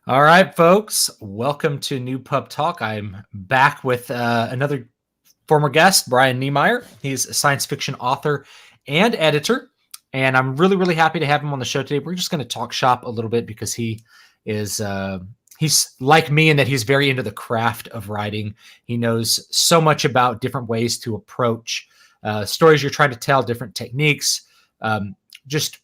All right, folks, welcome to NewPub Talk. I'm back with another former guest, Brian Niemeyer. He's a science fiction author and editor, and I'm really happy to have him on the show today. We're just going to talk shop a little bit because he's like me in that he's very into the craft of writing. He knows so much about different ways to approach stories you're trying to tell, different techniques. Just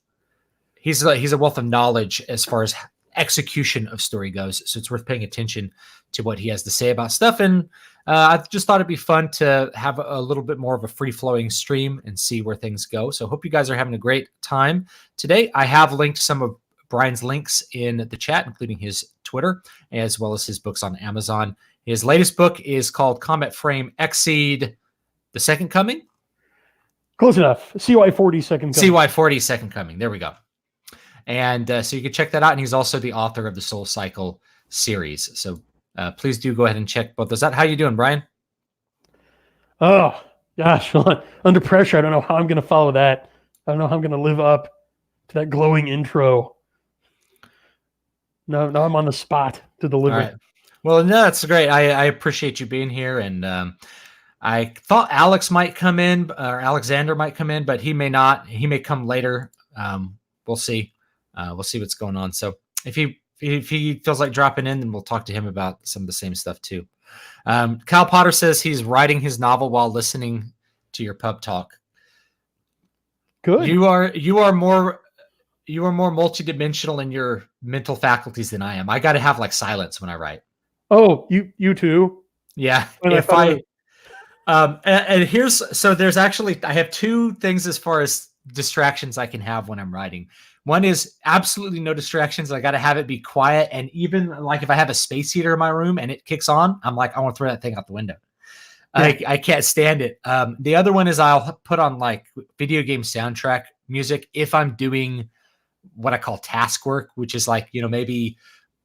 he's a wealth of knowledge as far as execution of story goes. So it's worth paying attention to what he has to say about stuff. And I just thought it'd be fun to have a little bit more of a free flowing stream and see where things go. So hope you guys are having a great time today. I have linked some of Brian's links in the chat, including his Twitter, as well as his books on Amazon. His latest book is called Comet Frame Exceed the Second Coming. Close enough. CY40 Second Coming. CY40 Second Coming. There we go. And so you can check that out. And he's also the author of the Soul Cycle series. So please do go ahead and check both those out. How you doing, Brian? Oh, gosh. Under pressure. I don't know how I'm going to follow that. I don't know how I'm going to live up to that glowing intro. No, I'm on the spot to deliver. All right. Well, no, that's great. I appreciate you being here. And I thought Alex might come in, or Alexander might come in, but he may not. He may come later. We'll see. We'll see what's going on. So if he feels like dropping in, then we'll talk to him about some of the same stuff too. Kyle Potter says he's writing his novel while listening to your pub talk. Good. You are more multidimensional in your mental faculties than I am. I got to have like silence when I write. Oh, you too? Yeah. There's actually, I have two things as far as distractions I can have when I'm writing. One is absolutely no distractions. I got to have it be quiet. And even like if I have a space heater in my room and it kicks on, I'm like, I want to throw that thing out the window. Yeah. I can't stand it. The other one is I'll put on like video game soundtrack music if I'm doing what I call task work, which is like, maybe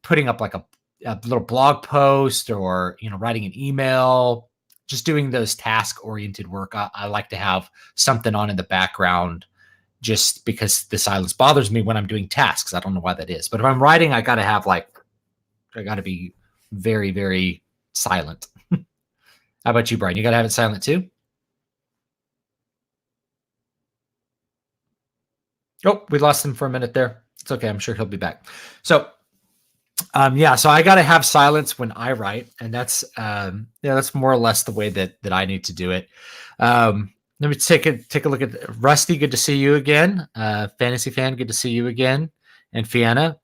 putting up like a little blog post or, writing an email, just doing those task oriented work. I like to have something on in the background just because the silence bothers me when I'm doing tasks. I don't know why that is, but if I'm writing, I got to be very, very silent. How about you, Brian? You got to have it silent too? Oh, we lost him for a minute there. It's okay. I'm sure he'll be back. So, so I got to have silence when I write, and that's more or less the way that I need to do it. Let me take a look at Rusty. Good to see you again. Fantasy fan, good to see you again. And Fianna.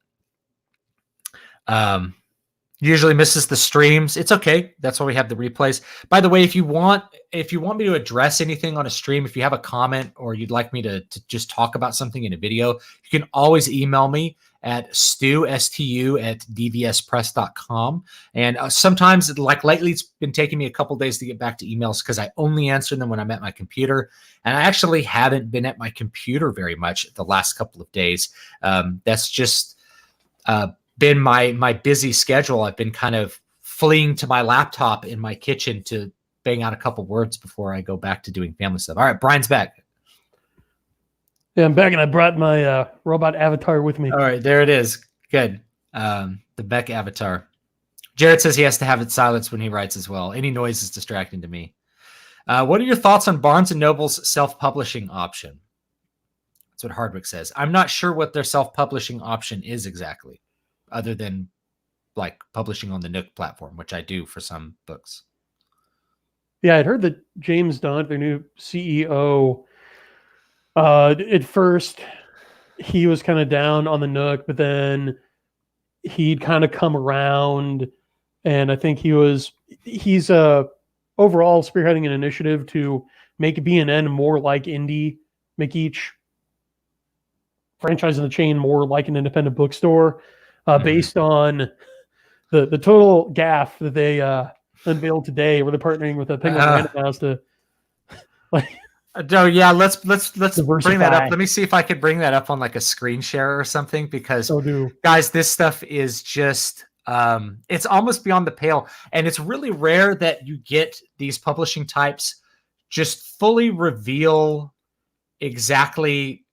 Usually misses the streams. It's okay. That's why we have the replays. By the way, if you want me to address anything on a stream, if you have a comment or you'd like me to just talk about something in a video, you can always email me at stu@dvspress.com. And sometimes, like lately, it's been taking me a couple days to get back to emails because I only answer them when I'm at my computer. And I actually haven't been at my computer very much the last couple of days. That's just been my busy schedule. I've been kind of fleeing to my laptop in my kitchen to bang out a couple words before I go back to doing family stuff. All right, Brian's back. Yeah, I'm back, and I brought my robot avatar with me. All right, there it is. Good. The Beck avatar. Jared says he has to have it silenced when he writes as well. Any noise is distracting to me. What are your thoughts on Barnes & Noble's self-publishing option? That's what Hardwick says. I'm not sure what their self-publishing option is exactly, other than like publishing on the Nook platform, which I do for some books. Yeah, I'd heard that James Daunt, their new CEO, at first he was kind of down on the Nook, but then he'd kind of come around, and I think he's overall spearheading an initiative to make B&N more like indie, make each franchise in the chain more like an independent bookstore, based on the total gaffe that they unveiled today, where they're partnering with a Penguin Random House to like. No, yeah, let's diversify. bring that up. Let me see if I could bring that up on like a screen share or something, because guys, this stuff is just it's almost beyond the pale, and it's really rare that you get these publishing types just fully reveal exactly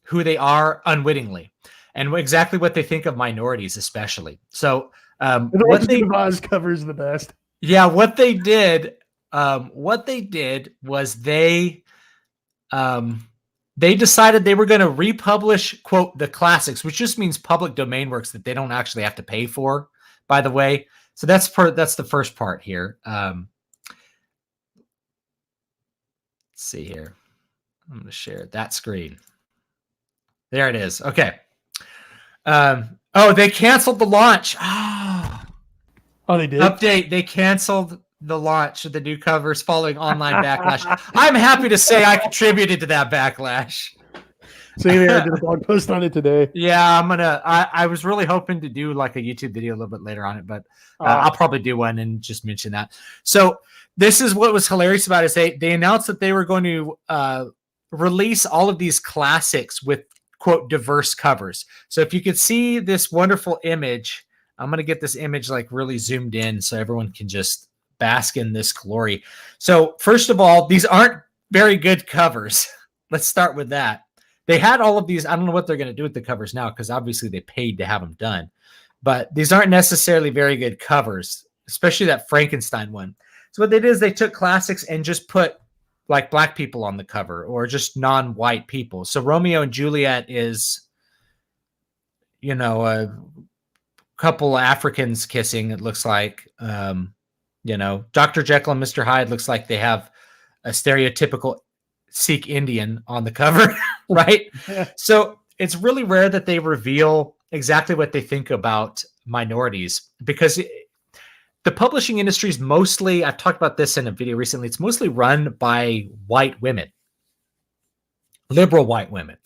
who they are unwittingly. and exactly what they think of minorities, especially. So The Wizard of Oz cover is the best. Yeah, what they did was they decided they were going to republish, quote, the classics, which just means public domain works that they don't actually have to pay for, by the way. So that's the first part here. Let's see here. I'm going to share that screen. There it is. Okay. They canceled the launch. Oh, they did? Update. They canceled the launch of the new covers following online backlash. I'm happy to say I contributed to that backlash. Same here. I did a blog post on it today. Yeah, I was really hoping to do like a YouTube video a little bit later on it, but I'll probably do one and just mention that. So this is what was hilarious about it. Is they announced that they were going to release all of these classics with, quote, diverse covers. So if you could see this wonderful image, I'm going to get this image like really zoomed in so everyone can just bask in this glory. So first of all, these aren't very good covers. Let's start with that. They had all of these. I don't know what they're going to do with the covers now, because obviously they paid to have them done, but these aren't necessarily very good covers, especially that Frankenstein one. So what they did is they took classics and just put like black people on the cover, or just non-white people. So Romeo and Juliet is, a couple of Africans kissing, it looks like. Dr. Jekyll and Mr. Hyde looks like they have a stereotypical Sikh Indian on the cover, right? Yeah. So it's really rare that they reveal exactly what they think about minorities, because the publishing industry is mostly, I've talked about this in a video recently, it's mostly run by white women, liberal white women.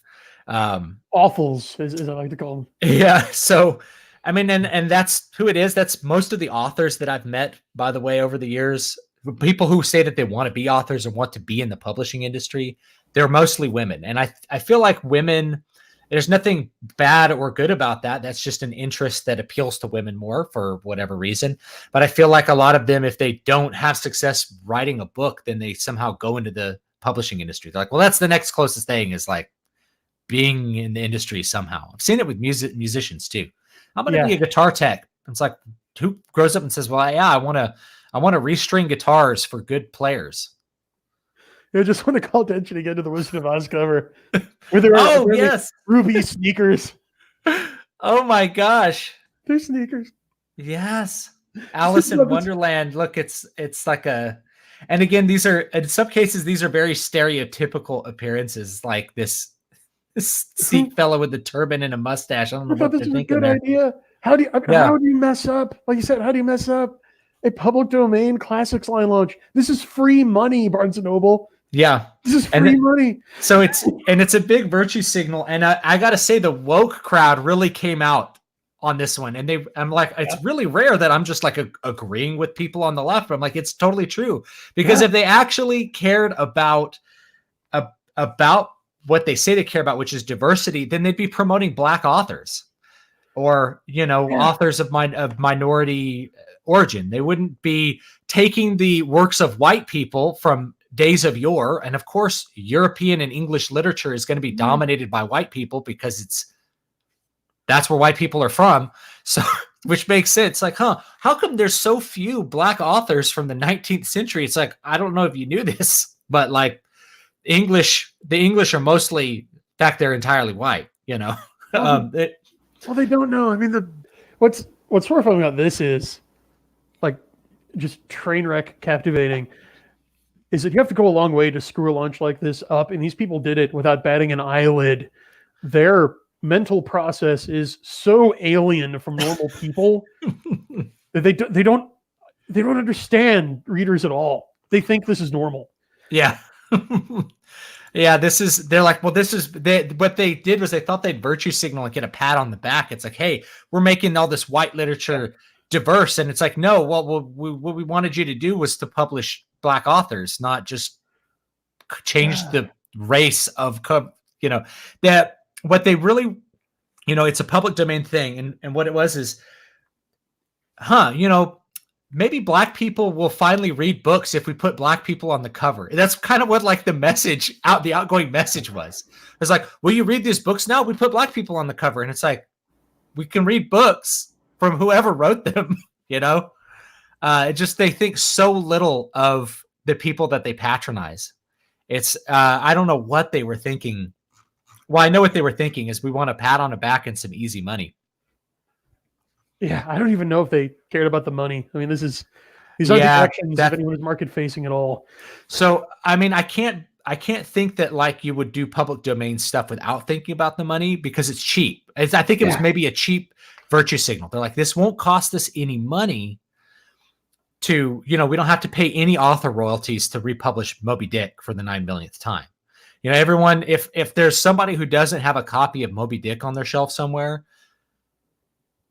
Awfuls, as I like to call them. Yeah. So, I mean, and that's who it is. That's most of the authors that I've met, by the way, over the years. People who say that they want to be authors and want to be in the publishing industry, they're mostly women. And I feel like women, there's nothing bad or good about that. That's just an interest that appeals to women more for whatever reason. But I feel like a lot of them, if they don't have success writing a book, then they somehow go into the publishing industry. They're like, well, that's the next closest thing, is like being in the industry somehow. I've seen it with musicians too. I'm going to be a guitar tech. It's like, who grows up and says, well, yeah, I want to restring guitars for good players. I just want to call attention again to the Wizard of Oz cover, where there are yes, ruby sneakers. Oh my gosh, they're sneakers. Yes, Alice in Wonderland. Look, it's like a, and again, these are, in some cases, these are very stereotypical appearances, like this Sikh fellow with the turban and a mustache. I don't know what they're thinking there. Idea. How do you mess up? Like you said, how do you mess up a public domain classics line launch? This is free money, Barnes and Noble. Yeah, this is free money. So it's a big virtue signal, and I got to say the woke crowd really came out on this one, and I'm like, it's really rare that I'm just like agreeing with people on the left, but I'm like, it's totally true, because if they actually cared about what they say they care about, which is diversity, then they'd be promoting black authors, or authors of minority origin. They wouldn't be taking the works of white people from days of yore. And of course, European and English literature is going to be dominated by white people, because that's where white people are from. So, which makes sense. Like, how come there's so few black authors from the 19th century? It's like, I don't know if you knew this, but like the English are mostly, in fact, they're entirely white, Well, they don't know. I mean, what's horrifying about this is, like, just train wreck captivating, is that you have to go a long way to screw a launch like this up, and these people did it without batting an eyelid. Their mental process is so alien from normal people that they don't understand readers at all. They think this is normal. Yeah. Yeah, they're like, well, what they did was they thought they'd virtue signal and get a pat on the back. It's like, hey, we're making all this white literature diverse. And it's like, no, well, what we wanted you to do was to publish black authors, not just change the race of, that what they really, it's a public domain thing. And what it was is, maybe black people will finally read books if we put black people on the cover. That's kind of what like the outgoing message was. It's like, will you read these books now? We put black people on the cover. And it's like, we can read books from whoever wrote them, you know? They think so little of the people that they patronize. It's, I don't know what they were thinking. Well, I know what they were thinking is we want a pat on the back and some easy money. Yeah, I don't even know if they cared about the money. I mean, these are the actions if anyone is market facing at all. So, I mean, I can't think that like you would do public domain stuff without thinking about the money because it's cheap. I think it was maybe a cheap virtue signal. They're like, this won't cost us any money to, we don't have to pay any author royalties to republish Moby Dick for the 9 millionth time. Everyone, if there's somebody who doesn't have a copy of Moby Dick on their shelf somewhere,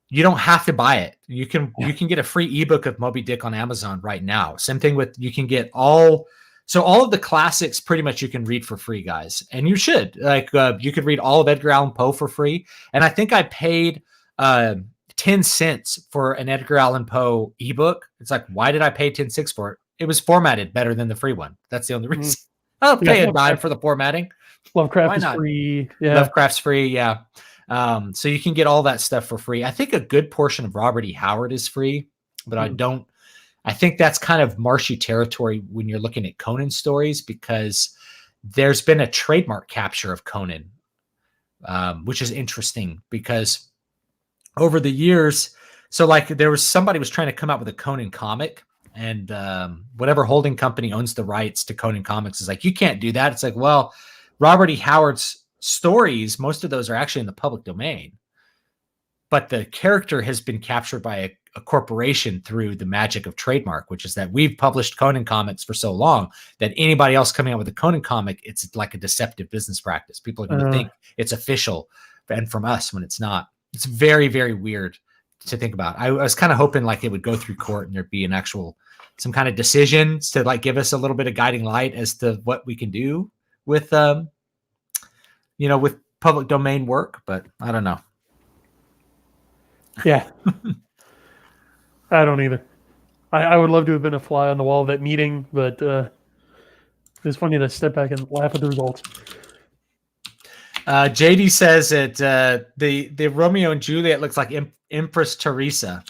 you don't have to buy it. You can get a free ebook of Moby Dick on Amazon right now. Same thing with, you can get all of the classics pretty much you can read for free, guys. And you should. You could read all of Edgar Allan Poe for free. And I think I paid 10 cents for an Edgar Allan Poe ebook. It's like, why did I pay 10 cents for it? It was formatted better than the free one. That's the only reason. I'll pay a dime for the formatting. Lovecraft is free. Yeah. Lovecraft's free. Yeah. So you can get all that stuff for free. I think a good portion of Robert E. Howard is free, but I think that's kind of marshy territory when you're looking at Conan stories, because there's been a trademark capture of Conan, which is interesting because over the years, so like there was somebody was trying to come out with a Conan comic, and whatever holding company owns the rights to Conan comics is like, you can't do that. It's like, well, Robert E. Howard's stories, most of those are actually in the public domain, but the character has been captured by a corporation through the magic of trademark, which is that we've published Conan comics for so long that anybody else coming out with a Conan comic, it's like a deceptive business practice. People are going to think it's official, and from us when it's not. It's very, very weird to think about. I was kind of hoping like it would go through court and there'd be some kind of decision to like give us a little bit of guiding light as to what we can do with, with public domain work, but I don't know. Yeah. I don't either. I would love to have been a fly on the wall of that meeting, but it's funny to step back and laugh at the results. JD says that the Romeo and Juliet looks like Empress Teresa.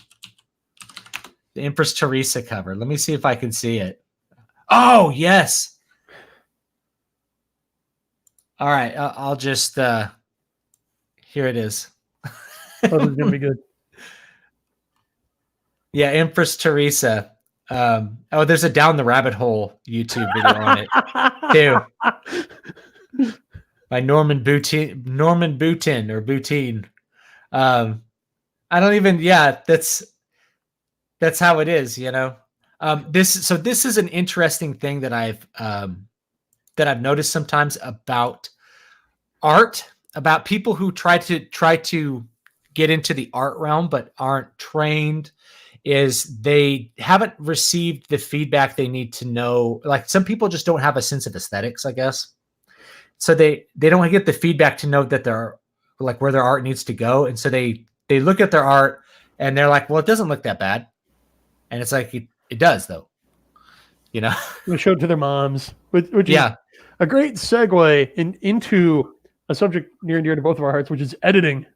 The Empress Teresa cover. Let me see if I can see it. Oh, yes. All right. I'll just, here it is. Oh, this is going to be good. Yeah, Empress Teresa. There's a Down the Rabbit Hole YouTube video on it too, by Norman Boutin or Boutin. I don't even. Yeah, that's how it is. This is an interesting thing that I've noticed sometimes about art, about people who try to get into the art realm but aren't trained, is they haven't received the feedback they need to know. Like some people just don't have a sense of aesthetics, I guess. So they don't get the feedback to know that they're like where their art needs to go. And so they look at their art and they're like, well, it doesn't look that bad. And it's like, it does though. They show it to their moms, which is a great segue into a subject near and dear to both of our hearts, which is editing.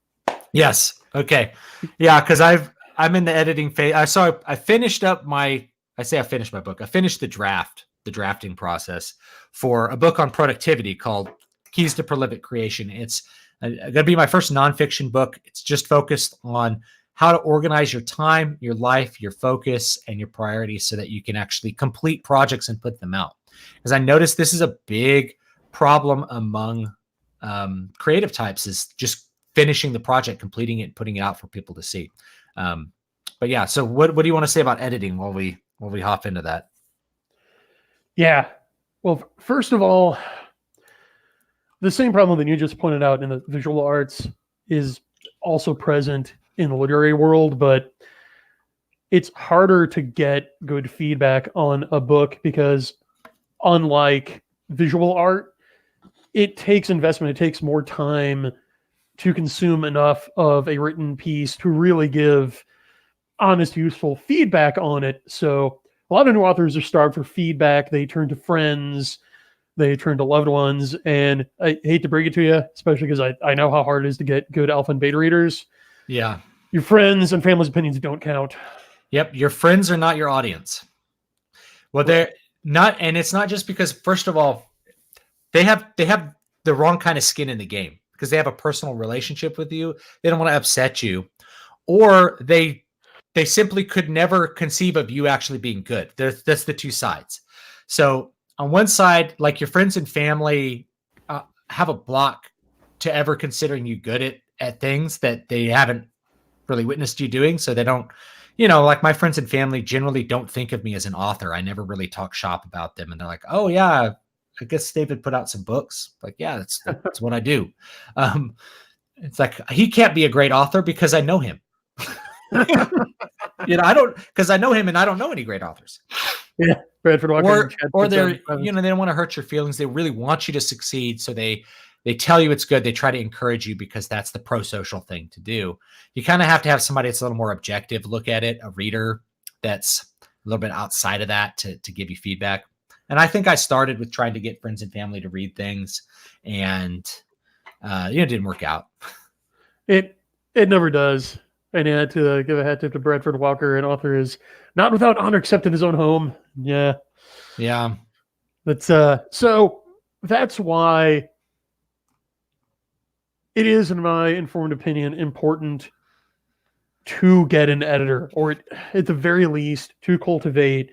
Yes. Okay. Yeah. Cause I'm in the editing phase. I finished up my book. I finished the drafting process for a book on productivity called Keys to Prolific Creation. It's going to be my first nonfiction book. It's just focused on how to organize your time, your life, your focus, and your priorities so that you can actually complete projects and put them out. Because I noticed this is a big problem among creative types, is just finishing the project, completing it, and putting it out for people to see. But yeah, so what do you want to say about editing while we hop into that? Yeah. Well, first of all, the same problem that you just pointed out in the visual arts is also present in the literary world, but it's harder to get good feedback on a book because unlike visual art, it takes investment. It takes more time to consume enough of a written piece to really give honest, useful feedback on it. So a lot of new authors are starved for feedback. They turn to friends, they turn to loved ones. And I hate to bring it to you, especially because I know how hard it is to get good alpha and beta readers. Yeah. Your friends and family's opinions don't count. Yep. Your friends are not your audience. Well, they're not, and it's not just because, first of all, they have the wrong kind of skin in the game because they have a personal relationship with you. They don't want to upset you, or they simply could never conceive of you actually being good. That's the two sides. So on one side, like your friends and family have a block to ever considering you good at things that they haven't really witnessed you doing. So they don't, like my friends and family generally don't think of me as an author. I never really talk shop about them. And they're like, oh yeah, I guess David put out some books. Like, yeah, that's what I do. It's like, he can't be a great author because I know him. I don't, because I know him and I don't know any great authors. Yeah. Bradford Walker. Or they're, they don't want to hurt your feelings. They really want you to succeed. So they tell you it's good. They try to encourage you because that's the pro-social thing to do. You kind of have to have somebody that's a little more objective look at it, a reader that's a little bit outside of that to give you feedback. And I think I started with trying to get friends and family to read things, and it didn't work out. It never does. And I had to give a hat tip to Bradford Walker, an author is not without honor except in his own home. Yeah. Yeah. But so that's why it is, in my informed opinion, important to get an editor, or at the very least to cultivate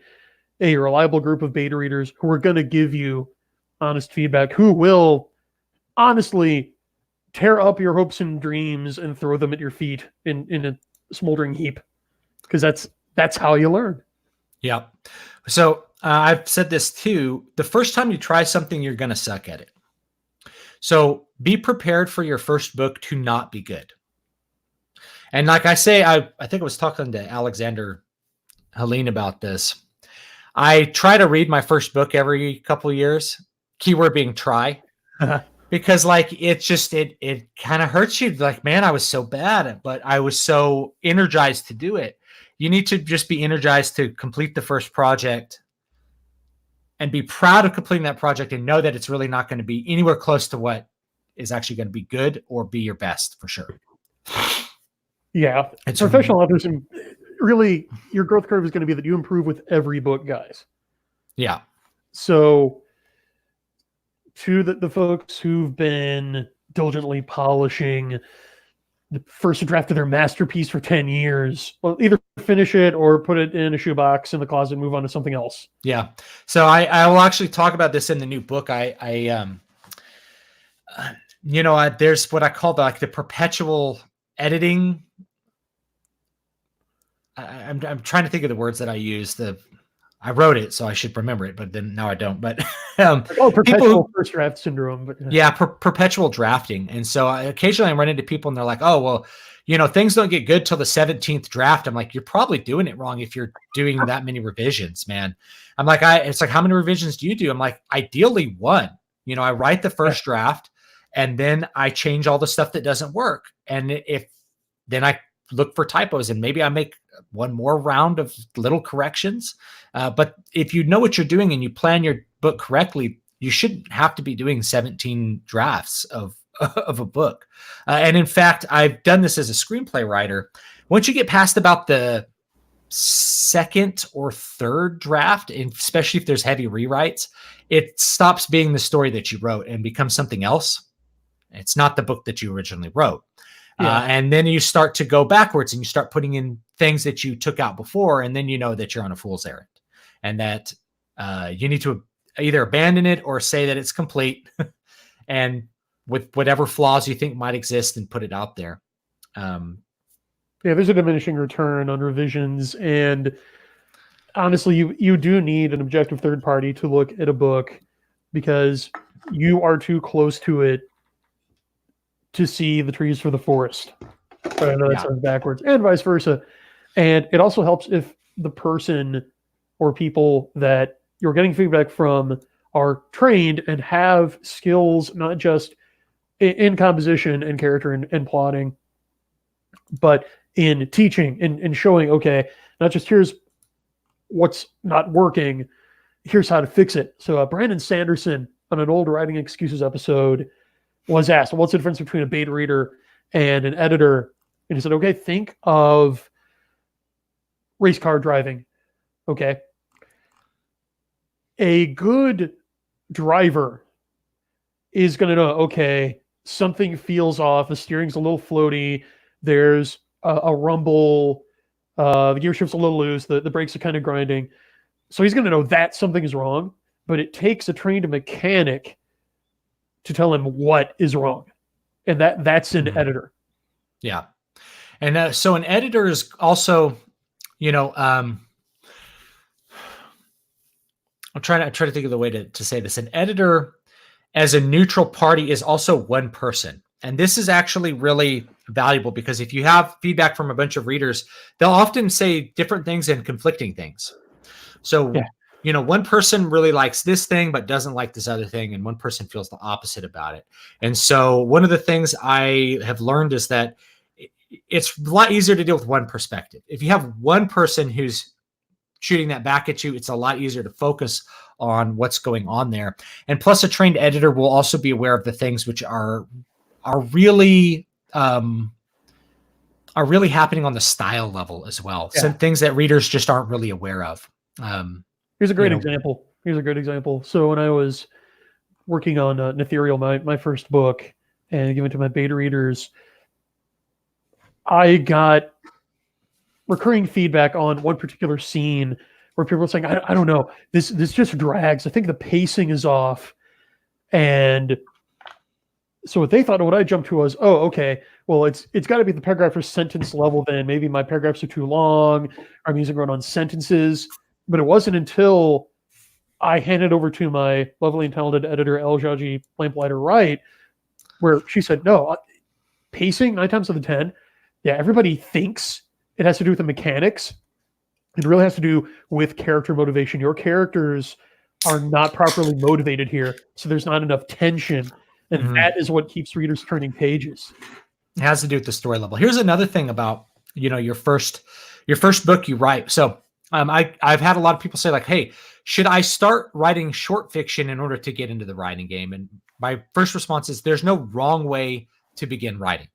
a reliable group of beta readers who are going to give you honest feedback, who will honestly tear up your hopes and dreams and throw them at your feet in a smoldering heap, because that's how you learn. Yeah. So I've said this too. The first time you try something, you're going to suck at it. So be prepared for your first book to not be good. And like I say, I think I was talking to Alexander Helene about this. I try to read my first book every couple of years, keyword being try, because like, it's just, it kind of hurts you. Like, man, I was so bad, but I was so energized to do it. You need to just be energized to complete the first project and be proud of completing that project and know that it's really not going to be anywhere close to what is actually going to be good or be your best for sure. Yeah. It's professional authors, and really your growth curve is going to be that you improve with every book, guys. Yeah. So to the folks who've been diligently polishing the first draft of their masterpiece for 10 years, well, either finish it or put it in a shoebox in the closet and move on to something else. Yeah. So I will actually talk about this in the new book. There's what I call the perpetual editing. I'm trying to think of the words that I use. I wrote it, so I should remember it, but then now I don't. But perpetual first draft syndrome. But yeah, perpetual drafting. And so occasionally I run into people and they're like, "Oh, well, things don't get good till the 17th draft." I'm like, "You're probably doing it wrong if you're doing that many revisions, man." I'm like, it's like, how many revisions do you do? I'm like, ideally one. I write the first draft and then I change all the stuff that doesn't work. And then I look for typos and maybe I make one more round of little corrections. But if you know what you're doing and you plan your book correctly, you shouldn't have to be doing 17 drafts of a book. And in fact, I've done this as a screenplay writer. Once you get past about the second or third draft, and especially if there's heavy rewrites, it stops being the story that you wrote and becomes something else. It's not the book that you originally wrote. Yeah. And then you start to go backwards and you start putting in things that you took out before. And then you know that you're on a fool's errand and that you need to either abandon it or say that it's complete and with whatever flaws you think might exist and put it out there. There's a diminishing return on revisions. And honestly, you do need an objective third party to look at a book because you are too close to it to see the trees for the forest. But I know that sounds backwards, and vice versa. And it also helps if the person or people that you're getting feedback from are trained and have skills, not just in composition and character and plotting, but in teaching and showing, okay, not just here's what's not working, here's how to fix it. So Brandon Sanderson on an old Writing Excuses episode was asked, what's the difference between a beta reader and an editor? And he said, okay, think of race car driving. Okay. A good driver is going to know, okay, something feels off, the steering's a little floaty, there's a rumble, the gear shift's a little loose, the brakes are kind of grinding. So he's going to know that something is wrong, but it takes a trained mechanic to tell him what is wrong. And that's an editor. Yeah. And so an editor is also, I'm trying to think of the way to say this. An editor as a neutral party is also one person. And this is actually really valuable because if you have feedback from a bunch of readers, they'll often say different things and conflicting things. So, one person really likes this thing, but doesn't like this other thing. And one person feels the opposite about it. And so one of the things I have learned is that it's a lot easier to deal with one perspective. If you have one person who's shooting that back at you, it's a lot easier to focus on what's going on there. And plus a trained editor will also be aware of the things which are really happening on the style level as well. Yeah. Some things that readers just aren't really aware of. Here's a great example. So when I was working on Ethereal, my first book, and giving it to my beta readers, I got recurring feedback on one particular scene where people were saying, I don't know, this just drags. I think the pacing is off. And so what they thought, what I jumped to was, oh, okay, well, it's got to be the paragraph or sentence level then. Maybe my paragraphs are too long, or I'm using run-on sentences. But it wasn't until I handed over to my lovely and talented editor, Eljaji Lamplighter Wright, where she said, no, pacing, 9 times out of 10, yeah, everybody thinks it has to do with the mechanics. It really has to do with character motivation. Your characters are not properly motivated here, so there's not enough tension. And that is what keeps readers turning pages. It has to do with the story level. Here's another thing about, your first book you write. So I've had a lot of people say like, hey, should I start writing short fiction in order to get into the writing game? And my first response is there's no wrong way to begin writing.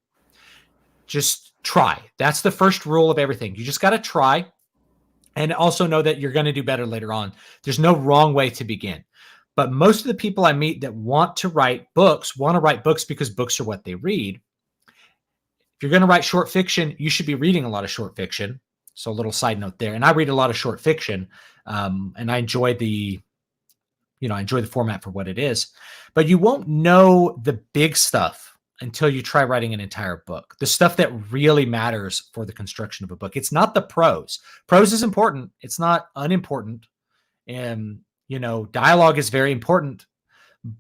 Just try. That's the first rule of everything. You just got to try and also know that you're going to do better later on. There's no wrong way to begin. But most of the people I meet that want to write books because books are what they read. If you're going to write short fiction, you should be reading a lot of short fiction. So a little side note there. And I read a lot of short fiction, and I enjoy the format for what it is. But you won't know the big stuff until you try writing an entire book. The stuff that really matters for the construction of a book. It's not the prose. Prose is important. It's not unimportant. And, dialogue is very important,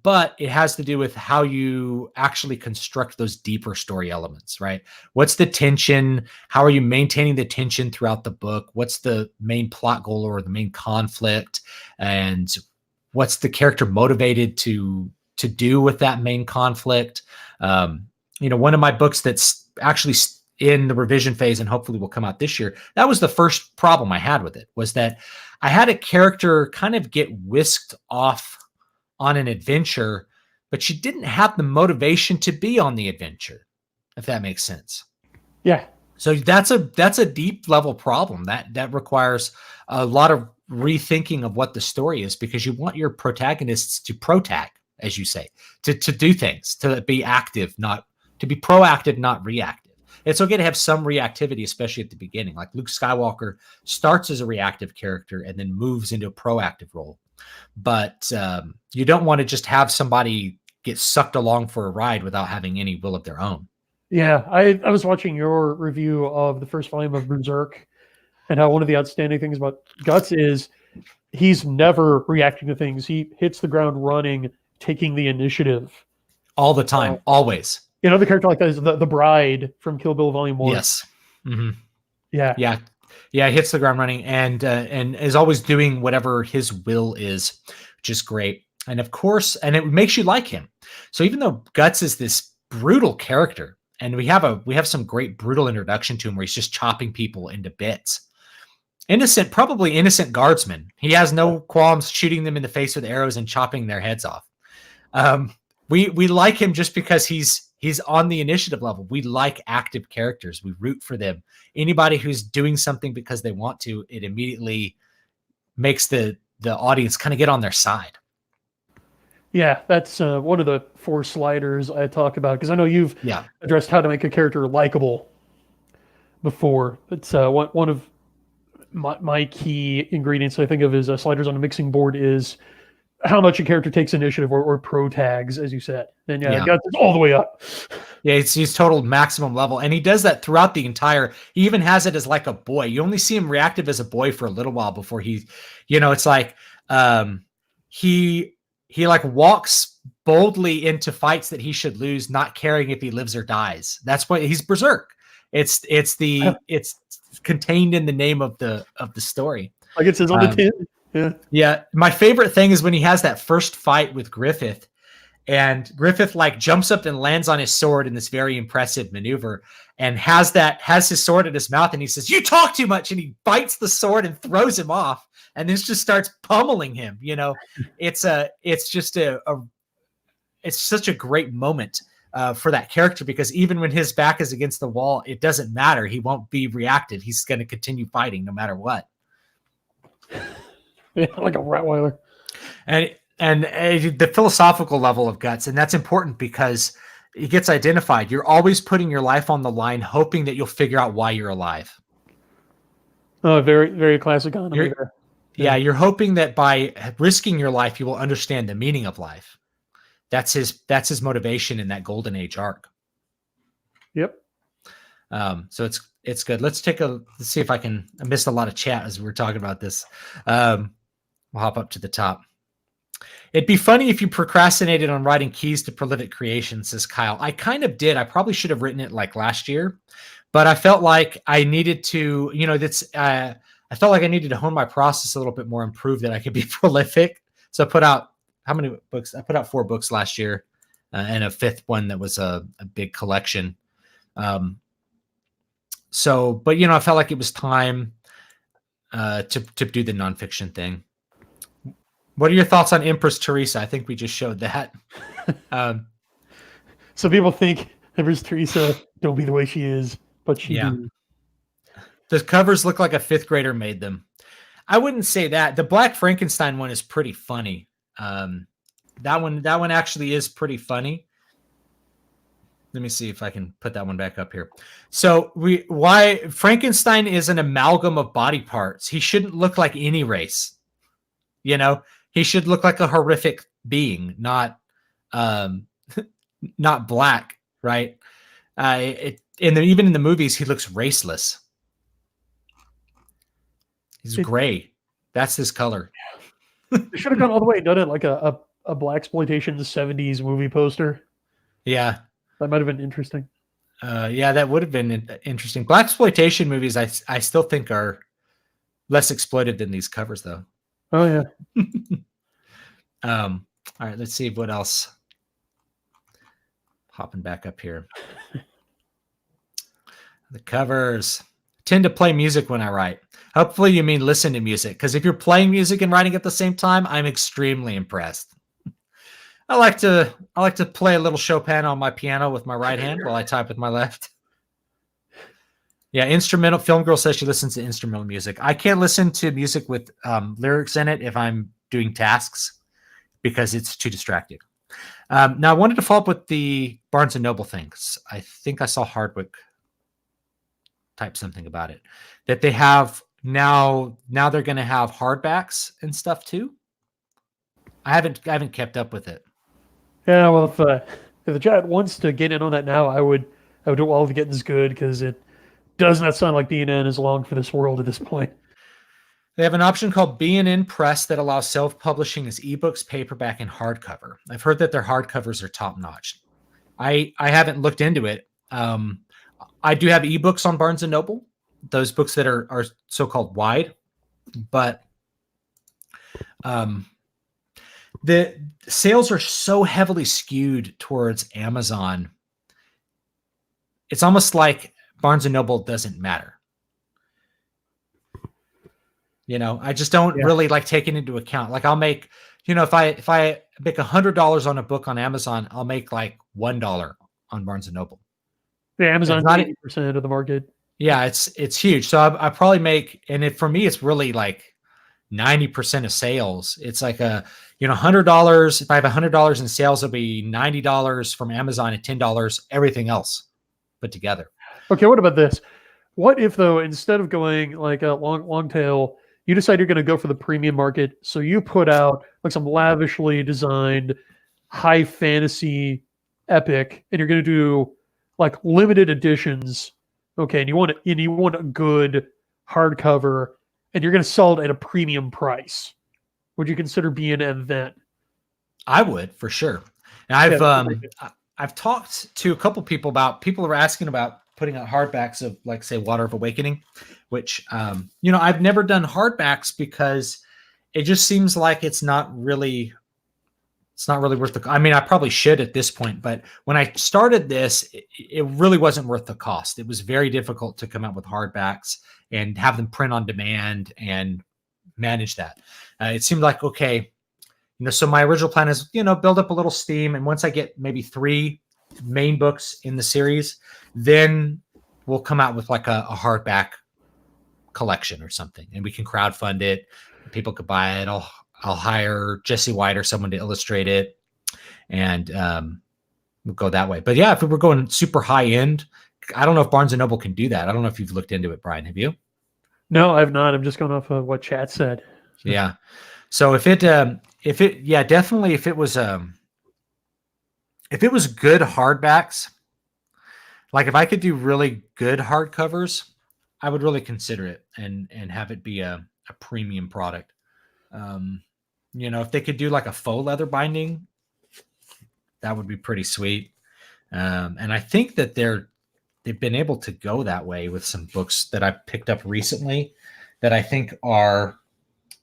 but it has to do with how you actually construct those deeper story elements, right? What's the tension? How are you maintaining the tension throughout the book? What's the main plot goal or the main conflict? And what's the character motivated to do with that main conflict? One of my books that's actually in the revision phase and hopefully will come out this year, that was the first problem I had with it, was that I had a character kind of get whisked off on an adventure, but she didn't have the motivation to be on the adventure, if that makes sense. Yeah. So that's a deep level problem that requires a lot of rethinking of what the story is, because you want your protagonists to protag, as you say, to do things, to be active, to be proactive, not reactive. It's okay to have some reactivity, especially at the beginning. Like Luke Skywalker starts as a reactive character and then moves into a proactive role. But you don't want to just have somebody get sucked along for a ride without having any will of their own. Yeah, I was watching your review of the first volume of Berserk, and how one of the outstanding things about Guts is he's never reacting to things. He hits the ground running, taking the initiative. All the time, always. Another character like that is the Bride from Kill Bill Volume 1. Yes. Mm-hmm. Yeah. He hits the ground running and is always doing whatever his will is, which is great. And of course, and it makes you like him. So even though Guts is this brutal character, And we have some great brutal introduction to him where he's just chopping people into bits. Probably innocent guardsmen. He has no qualms shooting them in the face with arrows and chopping their heads off. We like him just because he's on the initiative level. We like active characters. We root for them. Anybody who's doing something because they want to, it immediately makes the audience kind of get on their side. Yeah, that's one of the 4 sliders I talk about, because I know you've addressed how to make a character likable before. It's one of my key ingredients I think of as sliders on a mixing board is how much a character takes initiative or pro tags, as you said. And got this all the way up. Yeah, he's total maximum level. And he does that throughout the entire, he even has it as like a boy. You only see him reactive as a boy for a little while before it's like he like walks boldly into fights that he should lose, not caring if he lives or dies. That's why he's berserk. It's contained in the name of the story. Like it says on the tin. Yeah. Yeah. My favorite thing is when he has that first fight with Griffith, and Griffith like jumps up and lands on his sword in this very impressive maneuver and has his sword in his mouth, and he says, "You talk too much," and he bites the sword and throws him off, and this just starts pummeling him. It's such a great moment for that character, because even when his back is against the wall, it doesn't matter. He won't be reactive. He's going to continue fighting no matter what. Yeah, like a Rottweiler. And the philosophical level of Guts, and that's important because it gets identified. You're always putting your life on the line, hoping that you'll figure out why you're alive. Oh, very, very classic anime there. Yeah, you're hoping that by risking your life, you will understand the meaning of life. That's his motivation in that Golden Age arc. Yep. So it's good. Let's see if I missed a lot of chat as we were talking about this. We'll hop up to the top. It'd be funny if you procrastinated on writing keys to prolific creation, says Kyle. I kind of did. I probably should have written it like last year, but I felt like I needed to, I felt like I needed to hone my process a little bit more and prove that I could be prolific. So I put out how many books? I put out 4 books last year, and a 5th one that was a big collection. But I felt like it was time to do the nonfiction thing. What are your thoughts on Empress Teresa? I think we just showed that. So people think Empress Teresa don't be the way she is, but she do. The covers look like a 5th grader made them. I wouldn't say that. The Black Frankenstein one is pretty funny. That one actually is pretty funny. Let me see if I can put that one back up here. So why Frankenstein is an amalgam of body parts. He shouldn't look like any race. He should look like a horrific being, not black, right? Even in the movies, he looks raceless. He's gray. That's his color. They should have gone all the way and done it like a blaxploitation 70s movie poster. Yeah. That might have been interesting. Yeah, that would have been interesting. Blaxploitation movies, I still think are less exploited than these covers, though. Oh, yeah. All right, let's see what else. Hopping back up here. The covers. Tend to play music when I write. Hopefully you mean listen to music, because if you're playing music and writing at the same time, I'm extremely impressed. I like to play a little Chopin on my piano with my right hand while I type with my left. Yeah, instrumental. Film Girl says she listens to instrumental music. I can't listen to music with lyrics in it if I'm doing tasks because it's too distracting. Now I wanted to follow up with the Barnes and Noble things. I think I saw Hardwick type something about it, that they have now they're going to have hardbacks and stuff too. I haven't kept up with it. Yeah, well, if the chat wants to get in on that now, I would do all of getting this good, because it does not sound like BNN is long for this world at this point. They have an option called BNN Press that allows self-publishing as ebooks, paperback, and hardcover. I've heard that their hardcovers are top-notch. I haven't looked into it. I do have ebooks on Barnes and Noble, those books that are so-called wide, but the sales are so heavily skewed towards Amazon it's almost like Barnes and Noble doesn't matter. I just don't really like taking into account. Like I'll make, if I make $100 on a book on Amazon, I'll make like $1 on Barnes and Noble. Yeah, Amazon's 80% of the market. Yeah, it's huge. So I probably make, and for me, it's really like 90% of sales. It's like $100. If I have $100 in sales, it'll be $90 from Amazon and $10 everything else put together. Okay, what about this? What if though, instead of going like a long tail, you decide you're going to go for the premium market? So you put out like some lavishly designed high fantasy epic, and you're going to do like limited editions. Okay, and you want a good hardcover, and you're going to sell it at a premium price. Would you consider B&M then? I would, for sure. And I've talked to a couple people were asking about putting out hardbacks of like, say, Water of Awakening, which, I've never done hardbacks because it just seems like it's not really worth the, I mean, I probably should at this point, but when I started this, it really wasn't worth the cost. It was very difficult to come out with hardbacks and have them print on demand and manage that. It seemed like, okay, so my original plan is, build up a little steam. And once I get maybe 3 main books in the series, then we'll come out with like a hardback collection or something, and we can crowdfund it. People could buy it. I'll hire Jesse White or someone to illustrate it, and we'll go that way. But yeah, if we were going super high end, I don't know if Barnes and Noble can do that. I don't know if you've looked into it, Brian. Have you? No, I've not. I'm just going off of what chat said. Yeah. So definitely if it was good hardbacks, like if I could do really good hardcovers, I would really consider it and have it be a premium product. If they could do like a faux leather binding, that would be pretty sweet. And I think that they've been able to go that way with some books that I picked up recently that I think are,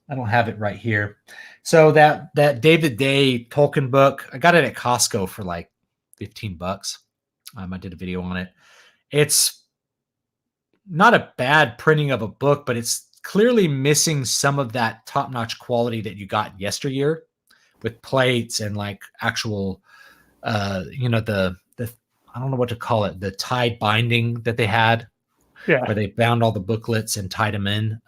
I don't have it right here. So that David Day Talkin book, I got it at Costco for like $15. I did a video on it. It's not a bad printing of a book, but it's clearly missing some of that top-notch quality that you got yesteryear with plates and like actual, the I don't know what to call it, the tied binding that they had, where they bound all the booklets and tied them in.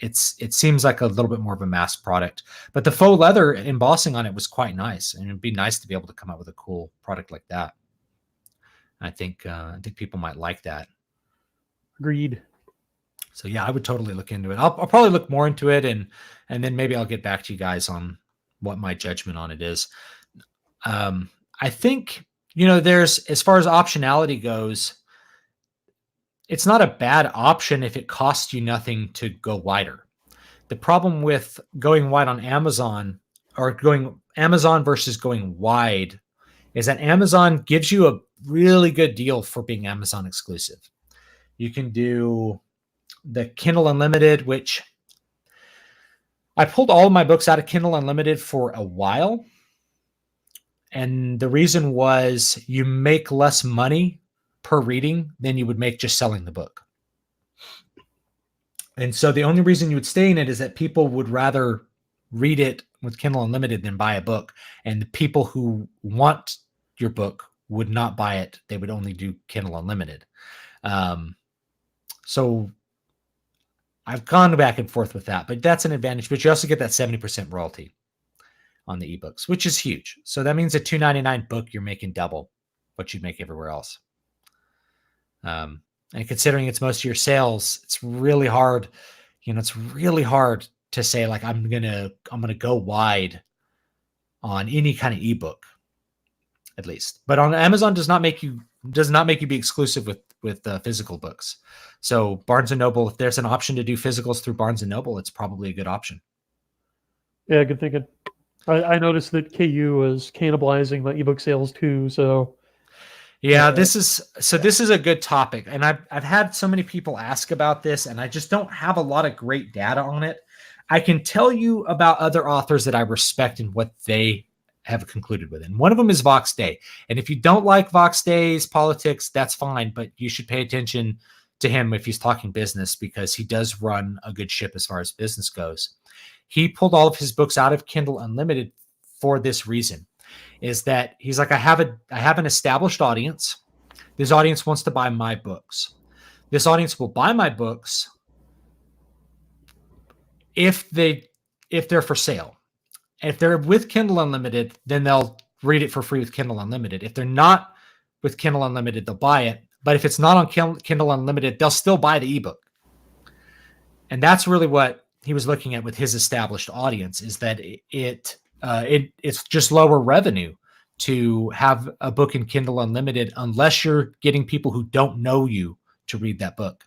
It seems like a little bit more of a mass product, but the faux leather embossing on it was quite nice, and it'd be nice to be able to come out with a cool product like that. I think people might like that. Agreed. So yeah, I would totally look into it. I'll probably look more into it, and then maybe I'll get back to you guys on what my judgment on it is. I think, there's, as far as optionality goes, it's not a bad option if it costs you nothing to go wider. The problem with going wide on Amazon, or going Amazon versus going wide, is that Amazon gives you a really good deal for being Amazon exclusive. You can do the Kindle Unlimited, which I pulled all of my books out of Kindle Unlimited for a while. And the reason was you make less money per reading than you would make just selling the book. And so the only reason you would stay in it is that people would rather read it with Kindle Unlimited than buy a book. And the people who want your book would not buy it. They would only do Kindle Unlimited. So I've gone back and forth with that, but that's an advantage. But you also get that 70% royalty on the ebooks, which is huge. So that means a $2.99 book, you're making double what you'd make everywhere else. And considering it's most of your sales, it's really hard. It's really hard to say like, I'm gonna go wide on any kind of ebook, at least. But on Amazon does not make you be exclusive with physical books. So Barnes and Noble, if there's an option to do physicals through Barnes and Noble, it's probably a good option. Yeah, good thinking. I noticed that KU was cannibalizing the ebook sales too. So yeah, this is a good topic, and I've had so many people ask about this, and I just don't have a lot of great data on it. I can tell you about other authors that I respect and what they have concluded with. And one of them is Vox Day. And if you don't like Vox Day's politics, that's fine, but you should pay attention to him if he's talking business, because he does run a good ship as far as business goes. He pulled all of his books out of Kindle Unlimited for this reason, is that he's like, I have an established audience. This audience wants to buy my books. This audience will buy my books if they're for sale. If they're with Kindle Unlimited, then they'll read it for free with Kindle Unlimited. If they're not with Kindle Unlimited, they'll buy it. But if it's not on Kindle Unlimited, they'll still buy the ebook. And that's really what he was looking at with his established audience, is that it's just lower revenue to have a book in Kindle Unlimited unless you're getting people who don't know you to read that book.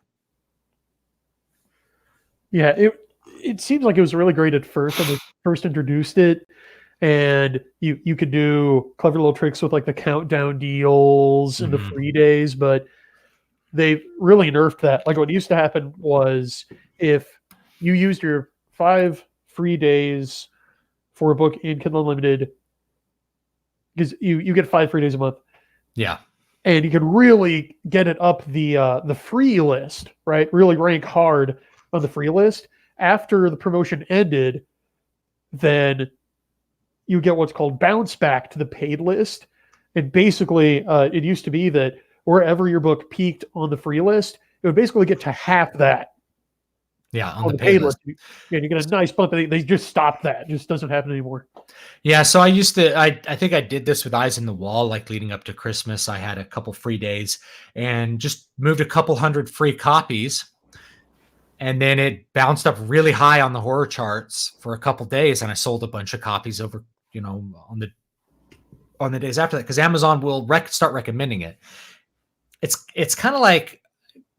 Yeah, it seems like it was really great at first when they first introduced it, and you could do clever little tricks with like the countdown deals and the free days, but they've really nerfed that. Like what used to happen was if you used your 5 free days for a book in Kindle Unlimited, because you get 5 free days a month. Yeah. And you could really get it up the free list, right? Really rank hard on the free list. After the promotion ended, then you get what's called bounce back to the paid list. And basically, it used to be that wherever your book peaked on the free list, it would basically get to half that. Yeah, on the paid list. Yeah, you get a nice bump. They just stopped that. It just doesn't happen anymore. Yeah, so I think I did this with Eyes in the Wall, like leading up to Christmas. I had a couple free days and just moved a couple hundred free copies. And then it bounced up really high on the horror charts for a couple days, and I sold a bunch of copies over, on the days after that, because Amazon will start recommending it. It's kind of like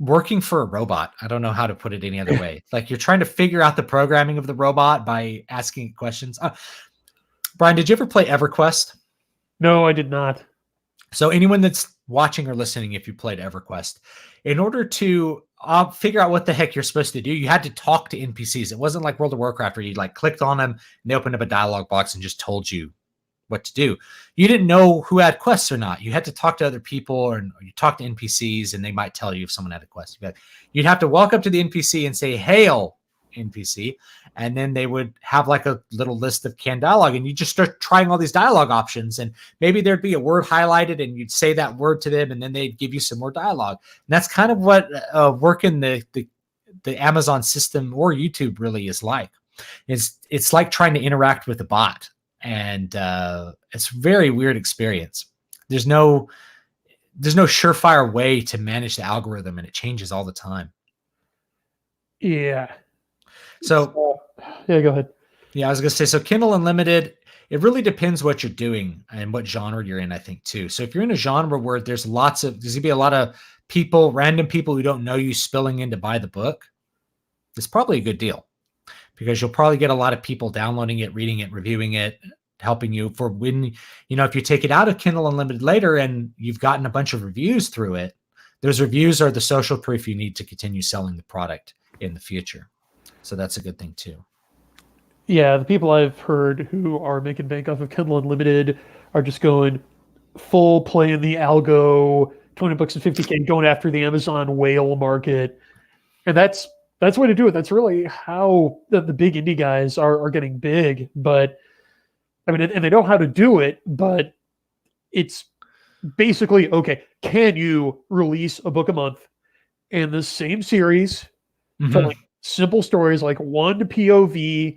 working for a robot. I don't know how to put it any other way. Like you're trying to figure out the programming of the robot by asking it questions. Brian, did you ever play EverQuest? No, I did not. So anyone that's watching or listening, if you played EverQuest, in order to figure out what the heck you're supposed to do, you had to talk to NPCs. It wasn't like World of Warcraft where you like clicked on them and they opened up a dialogue box and just told you what to do. You didn't know who had quests or not. You had to talk to other people, or you talk to NPCs and they might tell you if someone had a quest. You'd have to walk up to the NPC and say, "Hail, NPC," and then they would have like a little list of canned dialogue, and you just start trying all these dialogue options, and maybe there'd be a word highlighted and you'd say that word to them and then they'd give you some more dialogue. And that's kind of what working the Amazon system or YouTube really is like. It's like trying to interact with a bot, and it's a very weird experience. There's no surefire way to manage the algorithm, and it changes all the time. Yeah. So, yeah, go ahead. Yeah, I was going to say, so Kindle Unlimited, it really depends what you're doing and what genre you're in, I think, too. So if you're in a genre where there's going to be a lot of people, random people who don't know you spilling in to buy the book, it's probably a good deal, because you'll probably get a lot of people downloading it, reading it, reviewing it, helping you for when, if you take it out of Kindle Unlimited later and you've gotten a bunch of reviews through it, those reviews are the social proof you need to continue selling the product in the future. So that's a good thing too. Yeah, the people I've heard who are making bank off of Kindle Unlimited are just going full playing the algo, 20 bucks and 50K, going after the Amazon whale market. And that's the way to do it. That's really how the big indie guys are getting big. But I mean, and they know how to do it, but it's basically, okay, can you release a book a month in the same series, telling simple stories, like one POV,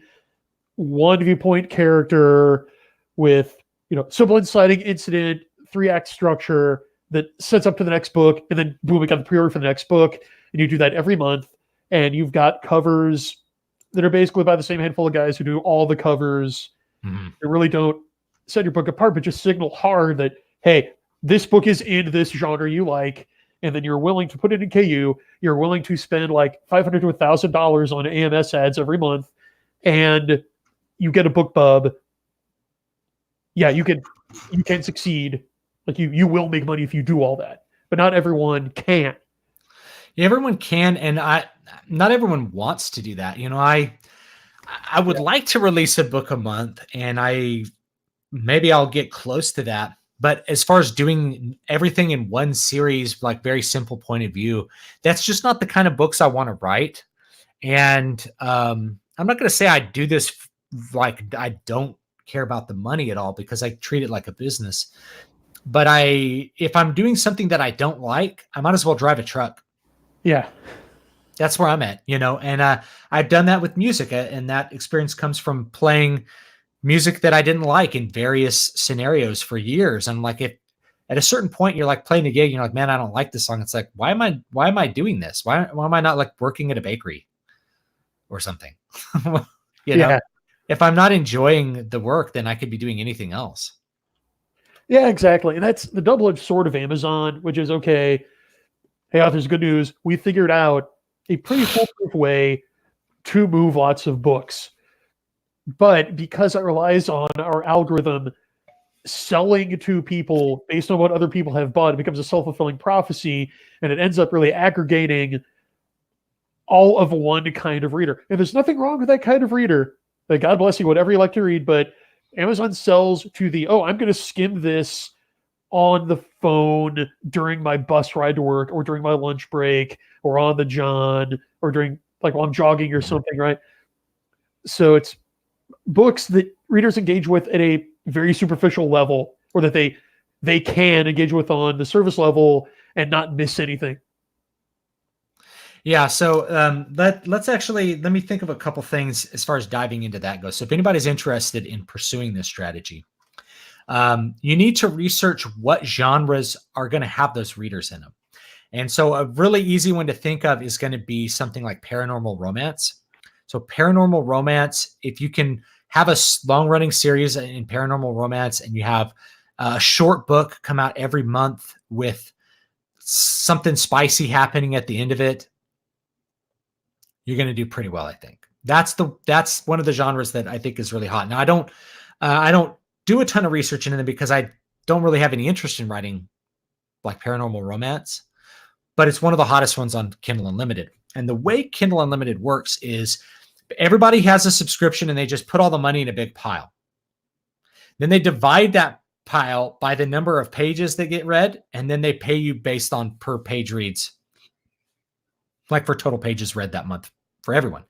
one viewpoint character with, simple inciting incident, 3-act structure that sets up to the next book, and then boom, we got the pre-order for the next book, and you do that every month, and you've got covers that are basically by the same handful of guys who do all the covers. They really don't set your book apart, but just signal hard that, hey, this book is in this genre you like, and then you're willing to put it in KU, you're willing to spend like $500 to $1,000 on AMS ads every month, and you get a book bub. Yeah, you can succeed. Like you will make money if you do all that, but not everyone can. Yeah, everyone can, and not everyone wants to do that. I would like to release a book a month, and I maybe I'll get close to that. But as far as doing everything in one series, like very simple point of view, that's just not the kind of books I want to write. And I'm not going to say I do this like I don't care about the money at all, because I treat it like a business. But if I'm doing something that I don't like, I might as well drive a truck. Yeah. That's where I'm at, and I've done that with music, and that experience comes from playing music that I didn't like in various scenarios for years. And like, if at a certain point you're like playing a gig, you're like, man, I don't like this song. It's like, why am I doing this? Why am I not like working at a bakery or something? Yeah. If I'm not enjoying the work, then I could be doing anything else. Yeah, exactly. And that's the double-edged sword of Amazon, which is, okay, hey, authors, good news. We figured out a pretty foolproof way to move lots of books. But because it relies on our algorithm selling to people based on what other people have bought, it becomes a self-fulfilling prophecy, and it ends up really aggregating all of one kind of reader. And there's nothing wrong with that kind of reader. Like, God bless you, whatever you like to read, but Amazon sells to the, I'm going to skim this on the phone during my bus ride to work, or during my lunch break, or on the John, or during, like, while I'm jogging or something, right? So it's books that readers engage with at a very superficial level, or that they can engage with on the service level and not miss anything. Yeah, so let me think of a couple things as far as diving into that goes. So if anybody's interested in pursuing this strategy, you need to research what genres are going to have those readers in them. And so a really easy one to think of is going to be something like paranormal romance. So paranormal romance, if you can have a long-running series in paranormal romance, and you have a short book come out every month with something spicy happening at the end of it, you're going to do pretty well, I think. That's one of the genres that I think is really hot. Now, I don't do a ton of research into them, because I don't really have any interest in writing like paranormal romance, but it's one of the hottest ones on Kindle Unlimited. And the way Kindle Unlimited works is everybody has a subscription, and they just put all the money in a big pile. Then they divide that pile by the number of pages that get read, and then they pay you based on per page reads, like for total pages read that month for everyone.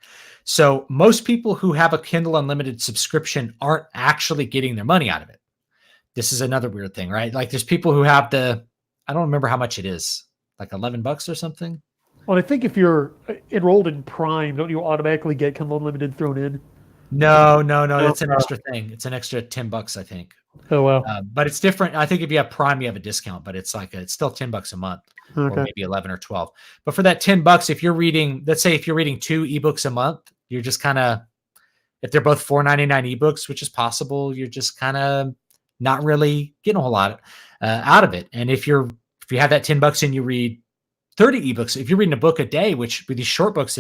So most people who have a Kindle Unlimited subscription aren't actually getting their money out of it. This is another weird thing, right? Like, there's people who have I don't remember how much it is, like $11 or something. Well, I think if you're enrolled in Prime, don't you automatically get Kindle Unlimited thrown in? No. That's an extra thing. It's an extra $10, I think. Oh, wow. But it's different. I think if you have Prime, you have a discount, but it's still $10 a month, Okay. or maybe 11 or 12. But for that $10, if you're reading, let's say if you're reading 2 ebooks a month, you're just kind of, if they're both $4.99 ebooks, which is possible, you're just kind of not really getting a whole lot out of it. And if you have that $10 and you read 30 ebooks, if you're reading a book a day, which with these short books,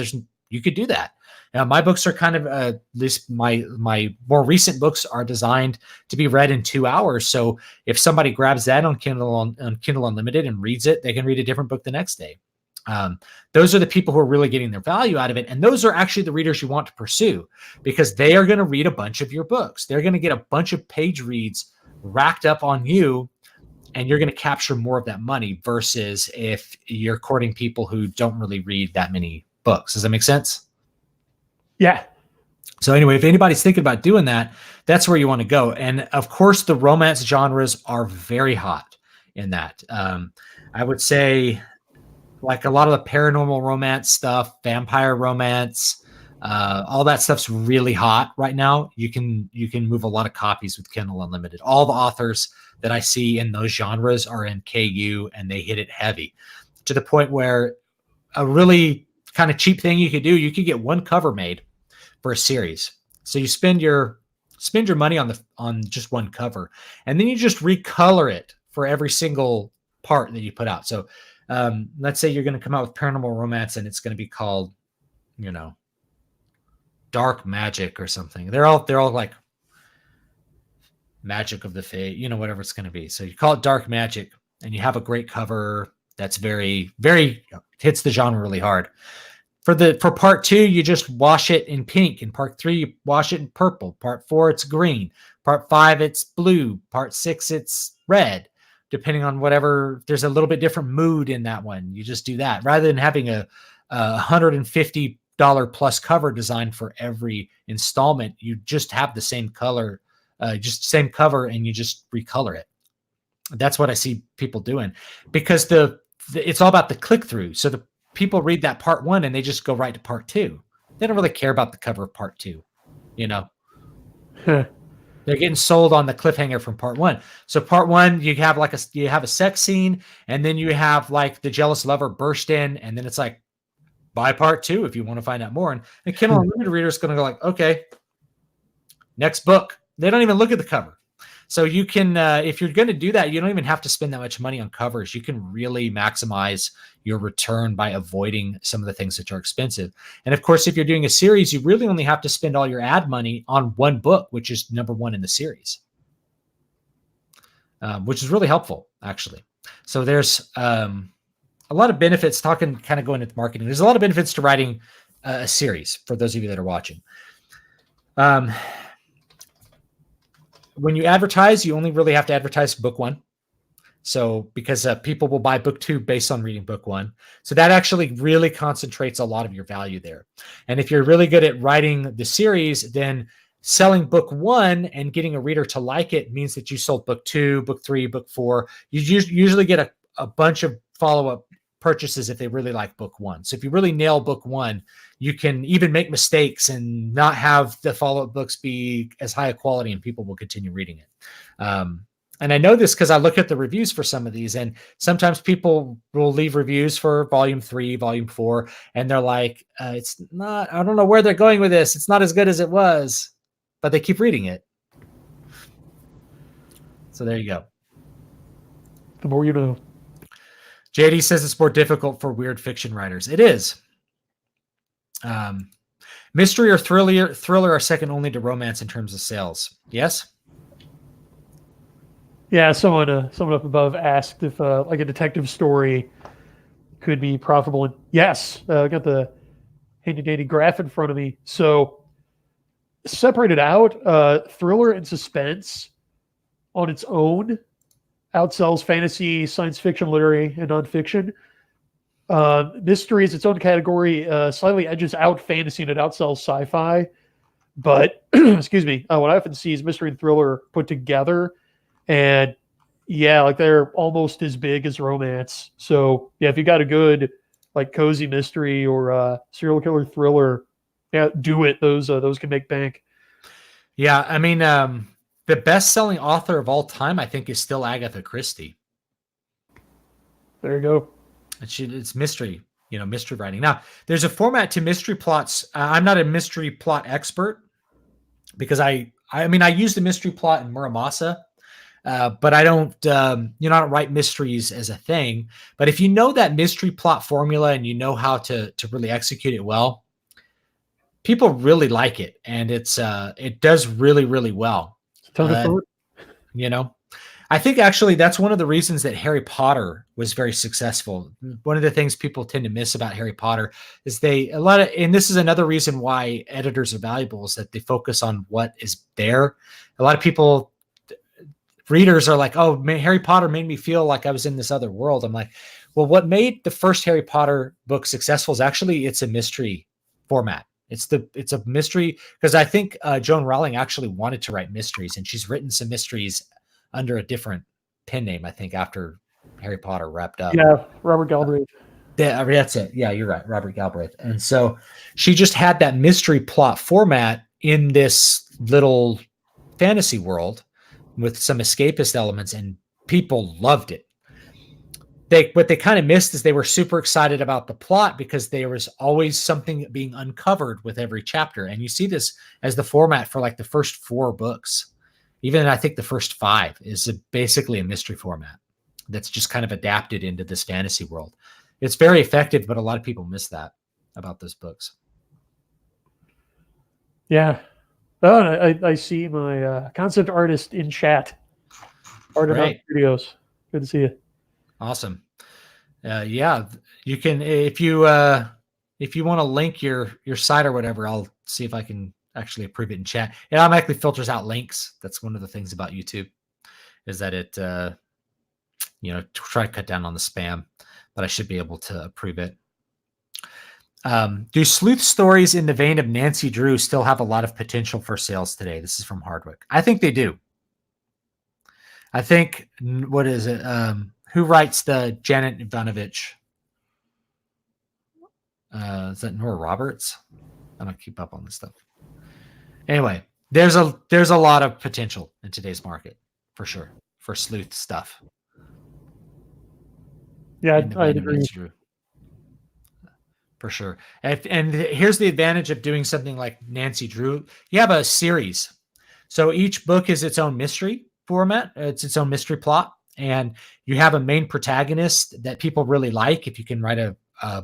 you could do that. Now, my books are kind of, at least my more recent books are designed to be read in 2 hours. So if somebody grabs that on Kindle Unlimited and reads it, they can read a different book the next day. Those are the people who are really getting their value out of it. And those are actually the readers you want to pursue, because they are going to read a bunch of your books. They're going to get a bunch of page reads racked up on you, and you're going to capture more of that money, versus if you're courting people who don't really read that many books. Does that make sense? Yeah. So anyway, if anybody's thinking about doing that, that's where you want to go. And of course, the romance genres are very hot in that. I would say, like, a lot of the paranormal romance stuff, vampire romance, all that stuff's really hot right now. You can move a lot of copies with Kindle Unlimited. All the authors that I see in those genres are in KU, and they hit it heavy, to the point where a really kind of cheap thing you could do, you could get one cover made for a series. So you spend your money on just one cover, and then you just recolor it for every single part that you put out. So let's say you're going to come out with paranormal romance, and it's going to be called, Dark Magic or something. They're all like Magic of the Fate, whatever it's going to be. So you call it Dark Magic, and you have a great cover that's very, very hits the genre really hard. For part 2, you just wash it in pink. In part 3, you wash it in purple. Part 4, it's green. Part 5, it's blue. Part 6, it's red. Depending on whatever, there's a little bit different mood in that one. You just do that rather than having a $150 plus cover design for every installment. You just have the same color, just same cover, and you just recolor it. That's what I see people doing, because it's all about the click through. So the people read that part 1 and they just go right to part 2. They don't really care about the cover of part 2, you know. They're getting sold on the cliffhanger from part 1. So part 1, you have a sex scene, and then you have like the jealous lover burst in, and then it's like, buy part 2 if you want to find out more. And the Kindle Unlimited reader is going to go like, okay, next book. They don't even look at the cover. So you can, if you're going to do that, you don't even have to spend that much money on covers. You can really maximize your return by avoiding some of the things that are expensive. And of course, if you're doing a series, you really only have to spend all your ad money on one book, which is number 1 in the series, which is really helpful, actually. So there's a lot of benefits, kind of going into marketing. There's a lot of benefits to writing a series for those of you that are watching. When you advertise, you only really have to advertise book 1. So because people will buy book 2 based on reading book 1. So that actually really concentrates a lot of your value there. And if you're really good at writing the series, then selling book 1 and getting a reader to like it means that you sold book 2, book 3, book 4. You usually get a bunch of follow-up purchases if they really like book 1. So if you really nail book 1, you can even make mistakes and not have the follow-up books be as high a quality, and people will continue reading it. And I know this because I look at the reviews for some of these, and sometimes people will leave reviews for volume 3, volume 4, and they're like, it's not, I don't know where they're going with this. It's not as good as it was, but they keep reading it. So there you go. The more you know. JD says it's more difficult for weird fiction writers. It is. Mystery or thriller are second only to romance in terms of sales. Yes? Yeah, someone up above asked if like a detective story could be profitable. And yes, I got the handy dandy graph in front of me. So separated out, thriller and suspense on its own outsells fantasy, science fiction, literary, and nonfiction. Mystery is its own category, slightly edges out fantasy, and it outsells sci-fi. But excuse me, what I often see is mystery and thriller put together, and yeah, like they're almost as big as romance. So yeah, if you got a good like cozy mystery or serial killer thriller, yeah, do it. Those can make bank. Yeah, I mean, the best-selling author of all time, I think, is still Agatha Christie. There you go. It's mystery, mystery writing. Now, there's a format to mystery plots. I'm not a mystery plot expert because I use the mystery plot in Muramasa, but I don't, I don't write mysteries as a thing. But if you know that mystery plot formula and you know how to really execute it well, people really like it, and it does really, really well. I think actually that's one of the reasons that Harry Potter was very successful. One of the things people tend to miss about Harry Potter is and this is another reason why editors are valuable, is that they focus on what is there. A lot of readers are like, oh, Harry Potter made me feel like I was in this other world. I'm like, well, what made the first Harry Potter book successful is actually it's a mystery format. It's a mystery, because I think Joan Rowling actually wanted to write mysteries, and she's written some mysteries under a different pen name, I think, after Harry Potter wrapped up. Yeah, Robert Galbraith. That's it. Yeah, you're right, Robert Galbraith. And so she just had that mystery plot format in this little fantasy world with some escapist elements, and people loved it. What they kind of missed is they were super excited about the plot because there was always something being uncovered with every chapter. And you see this as the format for like the first 4 books. Even I think the first 5 is basically a mystery format that's just kind of adapted into this fantasy world. It's very effective, but a lot of people miss that about those books. Yeah. Oh, I see my concept artist in chat. Art of Studios. Good to see you. Awesome. Yeah, you can, if you want to link your site or whatever, I'll see if I can actually approve it in chat. It automatically filters out links. That's one of the things about YouTube, is that it, try to cut down on the spam, but I should be able to approve it. Do sleuth stories in the vein of Nancy Drew still have a lot of potential for sales today? This is from Hardwick. I think they do. I think, what is it? Who writes the Janet Ivanovich? Is that Nora Roberts? I don't keep up on this stuff. Anyway, there's a lot of potential in today's market for sure for sleuth stuff. Yeah, I agree. For sure. And here's the advantage of doing something like Nancy Drew. You have a series. So each book is its own mystery format. It's its own mystery plot. And you have a main protagonist that people really like. If you can write a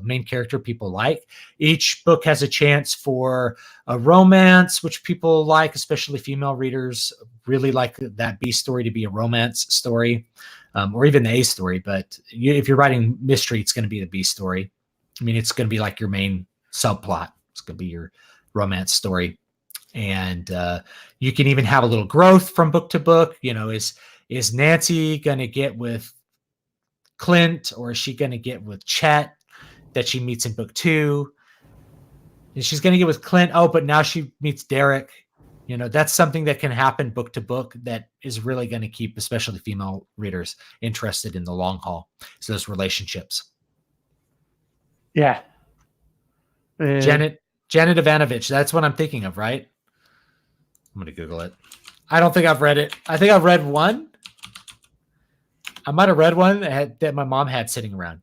main character people like. Each book has a chance for a romance, which people like, especially female readers really like that B story to be a romance story, or even the A story. But if you're writing mystery, it's going to be the B story. I mean, it's going to be like your main subplot. It's going to be your romance story. And you can even have a little growth from book to book. Is Nancy going to get with Clint, or is she going to get with Chet that she meets in book 2? And she's going to get with Clint. Oh, but now she meets Derek. That's something that can happen book to book that is really going to keep especially female readers interested in the long haul. So those relationships. Yeah. Janet Ivanovich. That's what I'm thinking of, right? I'm going to Google it. I don't think I've read it. I think I've read one. I might have read one that my mom had sitting around.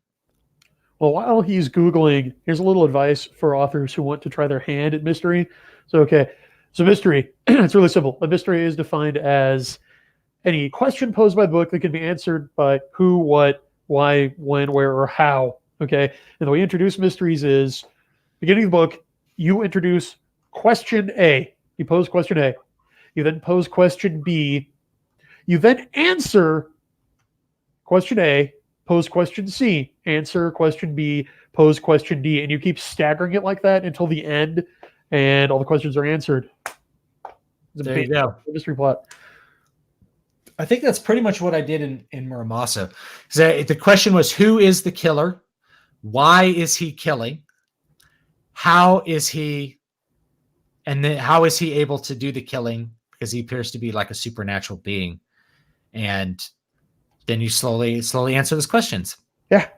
Well, while he's Googling, here's a little advice for authors who want to try their hand at mystery. So mystery, it's really simple. A mystery is defined as any question posed by the book that can be answered by who, what, why, when, where, or how. Okay. And the way you introduce mysteries is, beginning of the book, you introduce question A. You pose question A. You then pose question B. You then answer question A, pose question C, answer question B, pose question D. And you keep staggering it like that until the end, and all the questions are answered. There you go. Mystery plot. I think that's pretty much what I did in Muramasa. The question was, who is the killer? Why is he killing? How is he able to do the killing? Because he appears to be like a supernatural being. And then you slowly answer those questions. Yeah.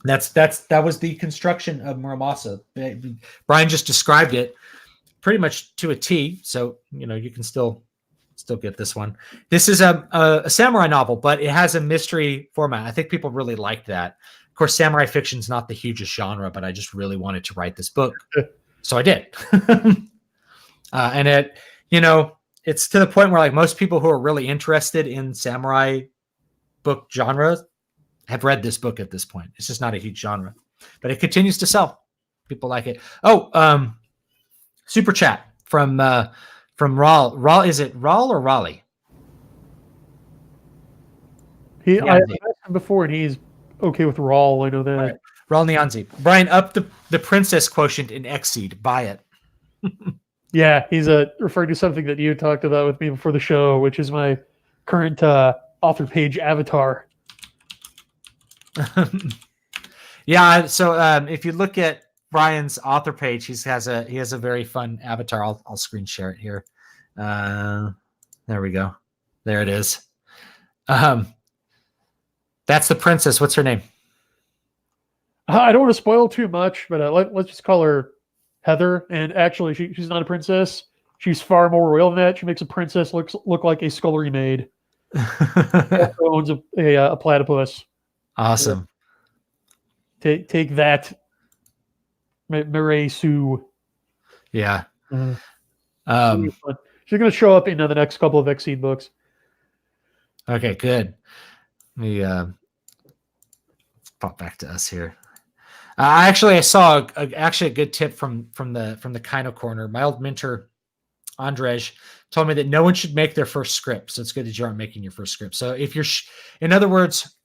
That was the construction of Muramasa. Brian just described it pretty much to a T. So, you can still get this one. This is a samurai novel, but it has a mystery format. I think people really like that. Of course, samurai fiction is not the hugest genre, but I just really wanted to write this book. So I did. And it's to the point where like most people who are really interested in samurai book genre have read this book at this point. It's just not a huge genre, but it continues to sell. People like it. Oh, super chat from Raul. Raul, is it Raul or Raleigh? I asked him before, and he's okay with Raul. I know that. Right. Raul Nyanzi. Brian, up the princess quotient in Exceed. Buy it. Yeah, he's referring to something that you talked about with me before the show, which is my current author page avatar. Yeah, so if you look at Brian's author page, he has a very fun avatar. I'll screen share it here. There we go. There it is. That's the princess. What's her name? I don't want to spoil too much, but let's just call her Heather. And actually, she's not a princess. She's far more royal than that. She makes a princess look like a scullery maid. Owns a platypus. Awesome. Take that, Mireille Sue. Yeah. She's going to show up in the next couple of Exceed books. Okay, good. Let me pop back to us here. I saw a good tip from the Kino Corner. My old mentor, Andrej, told me that no one should make their first script. So it's good that you aren't making your first script. So if you're, in other words,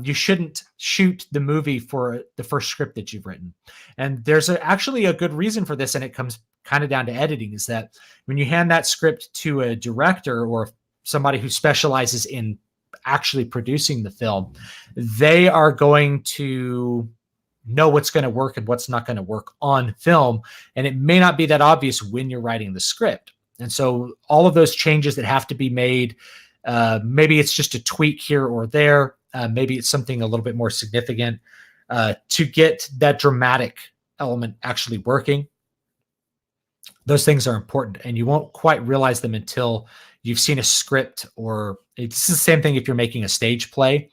you shouldn't shoot the movie for the first script that you've written. And there's actually a good reason for this, and it comes kind of down to editing, is that when you hand that script to a director or somebody who specializes in actually producing the film, they are going to know what's going to work and what's not going to work on film. And it may not be that obvious when you're writing the script. And so all of those changes that have to be made, maybe it's just a tweak here or there. Maybe it's something a little bit more significant to get that dramatic element actually working. Those things are important, and you won't quite realize them until you've seen a script, or it's the same thing if you're making a stage play.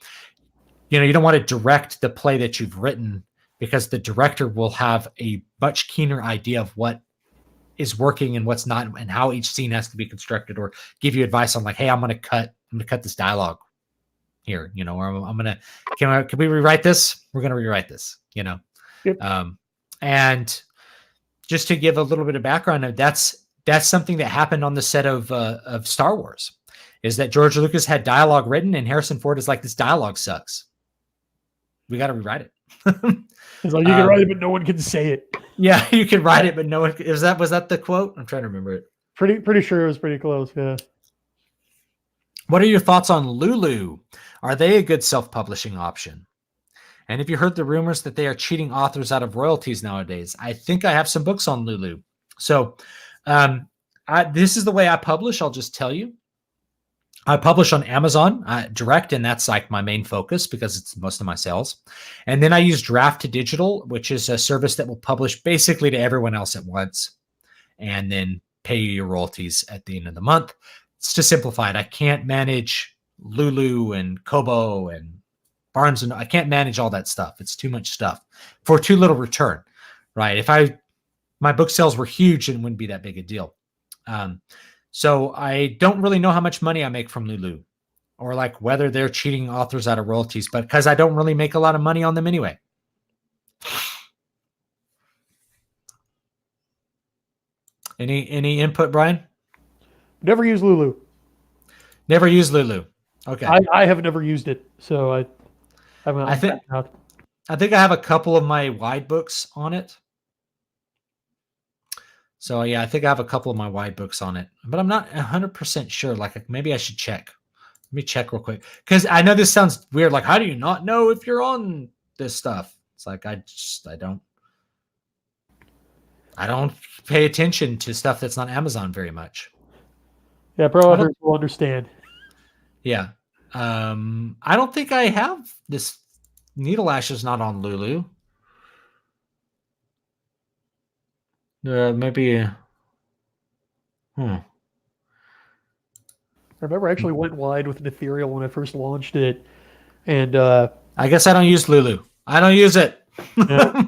You don't want to direct the play that you've written, because the director will have a much keener idea of what is working and what's not, and how each scene has to be constructed, or give you advice on like, hey, I'm going to cut this dialogue here, or I'm going to, can we rewrite this? We're going to rewrite this, Yep. And just to give a little bit of background, that's something that happened on the set of Star Wars, is that George Lucas had dialogue written, and Harrison Ford is like, this dialogue sucks. We got to rewrite it. It's like, you can write it, but no one can say it. Yeah, you can write it, but no one. Was that the quote? I'm trying to remember it. Pretty sure it was pretty close. Yeah. What are your thoughts on Lulu? Are they a good self-publishing option? And have you heard the rumors that they are cheating authors out of royalties nowadays? I think I have some books on Lulu. So this is the way I publish. I'll just tell you. I publish on Amazon direct, and that's like my main focus because it's most of my sales. And then I use Draft to Digital, which is a service that will publish basically to everyone else at once, and then pay you your royalties at the end of the month. It's to simplify it. I can't manage Lulu and Kobo and Barnes, and I can't manage all that stuff. It's too much stuff for too little return, right? If my book sales were huge, it wouldn't be that big a deal. So I don't really know how much money I make from Lulu, or like whether they're cheating authors out of royalties, but because I don't really make a lot of money on them anyway. Any input, Brian? Never use Lulu. Never use Lulu. Okay. I have never used it, so I think I have a couple of my wide books on it. So yeah, I think I have a couple of my wide books on it, but I'm not 100% sure. Like maybe I should check. Let me check real quick, because I know this sounds weird. Like, how do you not know if you're on this stuff? It's like I don't pay attention to stuff that's on Amazon very much. Yeah, bro, others will understand. Yeah. I don't think I have this. Needle Ash is not on Lulu. Maybe. I remember I actually went wide with an Ethereal when I first launched it, and I guess I don't use Lulu. I don't use it. Yeah.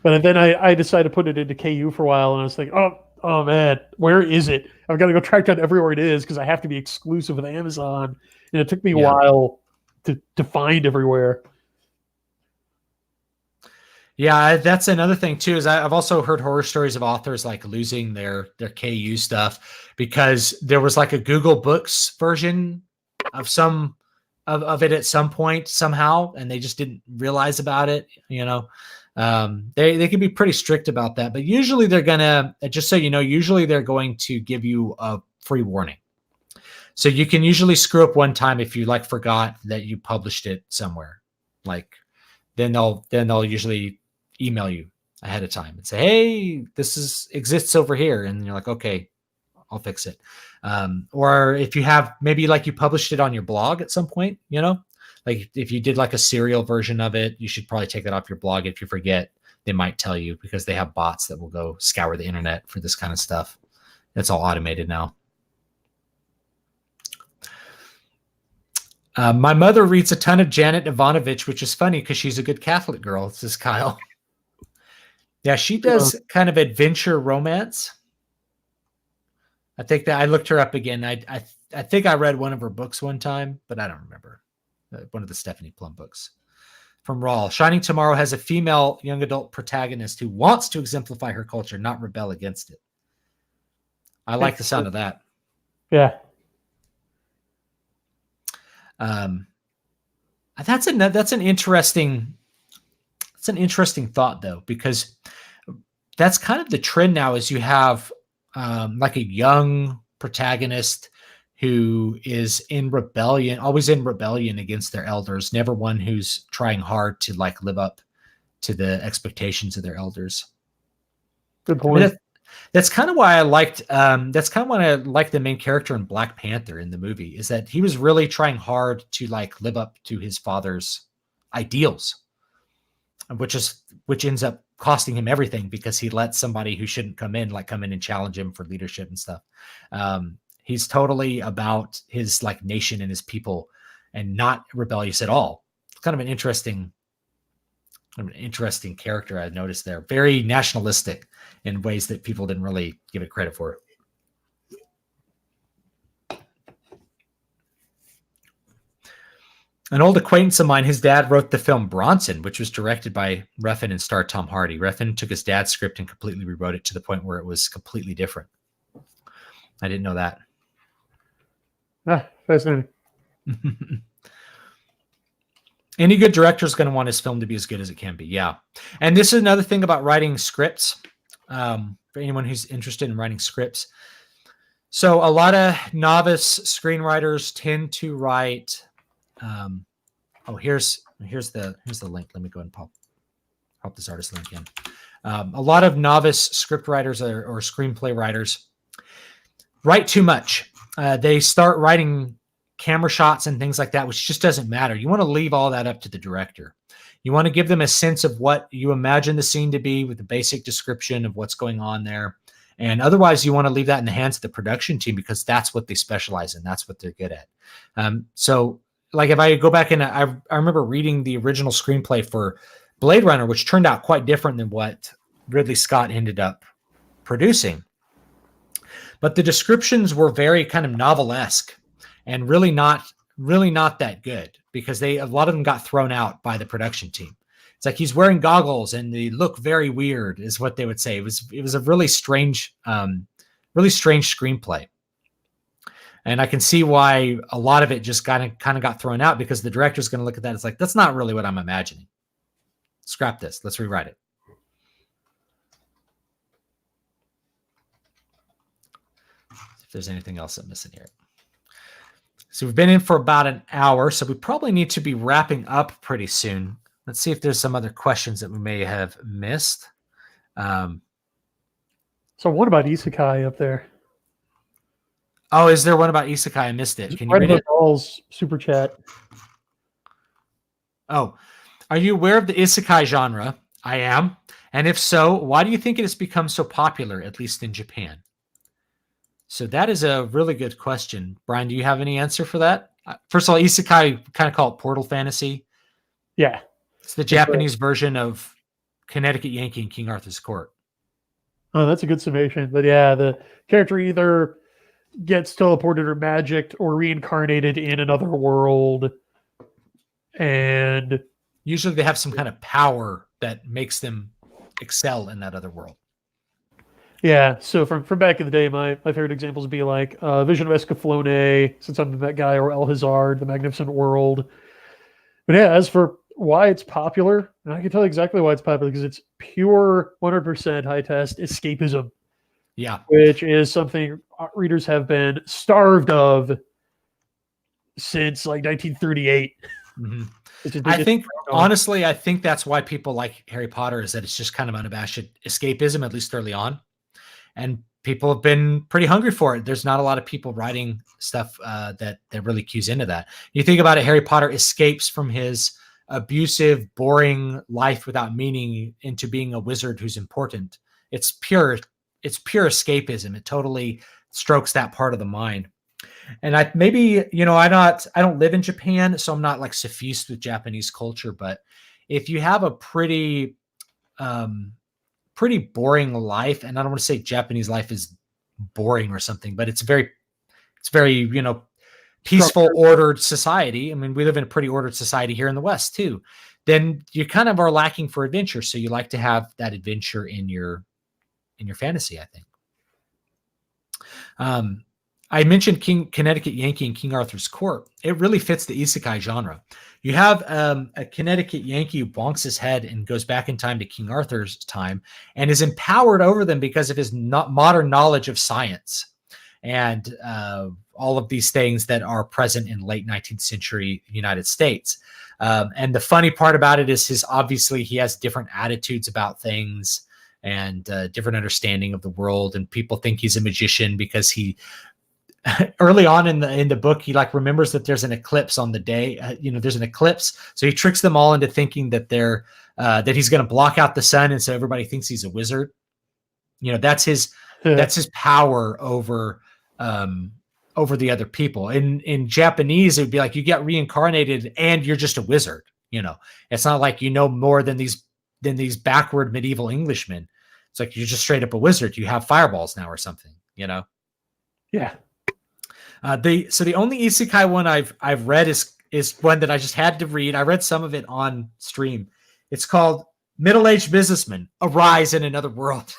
But then I decided to put it into KU for a while, and I was like, oh man, where is it? I've got to go track down everywhere it is because I have to be exclusive with Amazon, and it took me a while to find everywhere. Yeah, that's another thing too. Is I've also heard horror stories of authors like losing their KU stuff because there was like a Google Books version of some of it at some point somehow, and they just didn't realize about it. They can be pretty strict about that, but usually they're gonna, just so you know, usually they're going to give you a free warning. So you can usually screw up one time if you like forgot that you published it somewhere. Like then they'll usually email you ahead of time and say, hey, this exists over here. And you're like, okay, I'll fix it. Or if you have, maybe like you published it on your blog at some point, like if you did like a serial version of it, you should probably take it off your blog. If you forget, they might tell you because they have bots that will go scour the internet for this kind of stuff. It's all automated now. My mother reads a ton of Janet Ivanovich, which is funny because she's a good Catholic girl. This is Kyle. Yeah, she does kind of adventure romance. I think that I looked her up again. I think I read one of her books one time, but I don't remember. One of the Stephanie Plum books. From Rawl. Shining Tomorrow has a female young adult protagonist who wants to exemplify her culture, not rebel against it. I like the sound of that. Yeah. That's an interesting thought though, because that's kind of the trend now. Is you have like a young protagonist who is in rebellion, always in rebellion against their elders, never one who's trying hard to like live up to the expectations of their elders. Good I mean, point. that's kind of why I liked that's kind of why I liked the main character in Black Panther in the movie, is that he was really trying hard to like live up to his father's ideals, which ends up costing him everything because he let somebody who shouldn't come in and challenge him for leadership and stuff. He's totally about his like nation and his people and not rebellious at all. It's kind of an interesting character I noticed there. Very nationalistic in ways that people didn't really give it credit for. An old acquaintance of mine, his dad wrote the film Bronson, which was directed by Refn and starred Tom Hardy. Refn took his dad's script and completely rewrote it to the point where it was completely different. I didn't know that. Fascinating. Any good director is going to want his film to be as good as it can be. Yeah. And this is another thing about writing scripts. For anyone who's interested in writing scripts. So a lot of novice screenwriters tend to write. Here's the link. Let me go and pop this artist link in. A lot of novice script writers or screenplay writers write too much. They start writing camera shots and things like that, which just doesn't matter. You want to leave all that up to the director. You want to give them a sense of what you imagine the scene to be with the basic description of what's going on there. And otherwise, you want to leave that in the hands of the production team because that's what they specialize in. That's what they're good at. So like if I go back and I remember reading the original screenplay for Blade Runner, which turned out quite different than what Ridley Scott ended up producing. But the descriptions were very kind of novelesque and really not that good because a lot of them got thrown out by the production team. It's like he's wearing goggles and they look very weird is what they would say. It was a really strange screenplay. And I can see why a lot of it just kind of got thrown out because the director's going to look at that. It's like, that's not really what I'm imagining. Scrap this. Let's rewrite it. If there's anything else I'm missing here. So we've been in for about an hour, so we probably need to be wrapping up pretty soon. Let's see if there's some other questions that we may have missed. So what about Isekai up there? Oh, is there one about Isekai? I missed it. Can you read it? Super chat. Oh, are you aware of the Isekai genre? I am. And if so, why do you think it has become so popular, at least in Japan? So that is a really good question. Brian, do you have any answer for that? First of all, Isekai, kind of call it portal fantasy. Yeah. It's the Japanese version of Connecticut Yankee and King Arthur's Court. Oh, that's a good summation. But yeah, the character either gets teleported or magicked or reincarnated in another world. And usually they have some kind of power that makes them excel in that other world. Yeah, so from back in the day, my favorite examples would be like Vision of Escaflowne, since I'm that guy, or El Hazard, The Magnificent World. But yeah, as for why it's popular, and I can tell you exactly why it's popular, because it's pure 100% high test escapism. Yeah. Which is something readers have been starved of since like 1938. Mm-hmm. I think, honestly, I think that's why people like Harry Potter, is that it's just kind of unabashed escapism, at least early on. And people have been pretty hungry for it. There's not a lot of people writing stuff that really cues into that. You think about it, Harry Potter escapes from his abusive, boring life without meaning into being a wizard who's important. It's pure escapism. It totally strokes that part of the mind. And I don't live in Japan, so I'm not like suffused with Japanese culture. But if you have a pretty boring life, and I don't want to say Japanese life is boring or something, but it's very, peaceful, ordered society. I mean, we live in a pretty ordered society here in the West too. Then you kind of are lacking for adventure. So you like to have that adventure in your fantasy, I think. I mentioned Connecticut Yankee and King Arthur's Court. It really fits the isekai genre. You have a Connecticut Yankee who bonks his head and goes back in time to King Arthur's time and is empowered over them because of his modern knowledge of science and all of these things that are present in late 19th century United States. And the funny part about it is obviously he has different attitudes about things and different understanding of the world. And people think he's a magician because he early on in the book, he like remembers that there's an eclipse on the day, there's an eclipse. So he tricks them all into thinking that that he's going to block out the sun. And so everybody thinks he's a wizard. That's his power over the other people. In Japanese, it would be like you get reincarnated and you're just a wizard. It's not like more than these backward medieval Englishmen. It's like you're just straight up a wizard. You have fireballs now or something. Yeah. The only isekai one I've read is one that I just had to read. I read some of it on stream. It's called Middle-Aged Businessman Arise in Another World.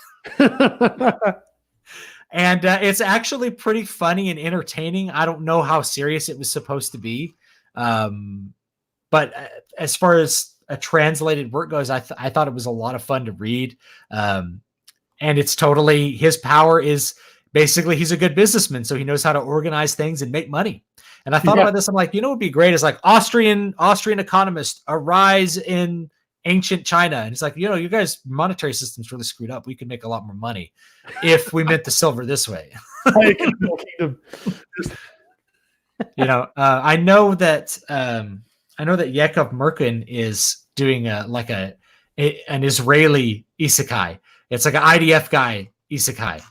And it's actually pretty funny and entertaining. I don't know how serious it was supposed to be. But as far as a translated work goes, I thought it was a lot of fun to read. And it's totally, his power is basically he's a good businessman. So he knows how to organize things and make money. And I thought about this. I'm like, what would be great is like Austrian economist arise in ancient China. And it's like, you guys monetary system's really screwed up. We could make a lot more money if we mint the silver this way. I know that Yakov Merkin is doing an Israeli isekai. It's like an IDF guy isekai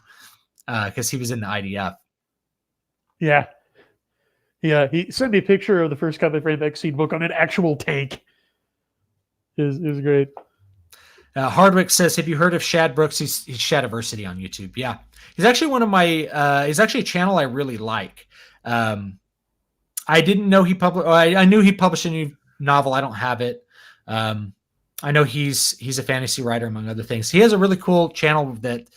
because he was in the IDF. Yeah. He sent me a picture of the first copy of the vaccine book on an actual take. It was great. Hardwick says, have you heard of Shad Brooks? He's Shadiversity on YouTube. Yeah. He's actually one of my, he's actually a channel I really like. I didn't know he published, I knew he published a new novel. I don't have it. I know he's a fantasy writer, among other things. He has a really cool channel that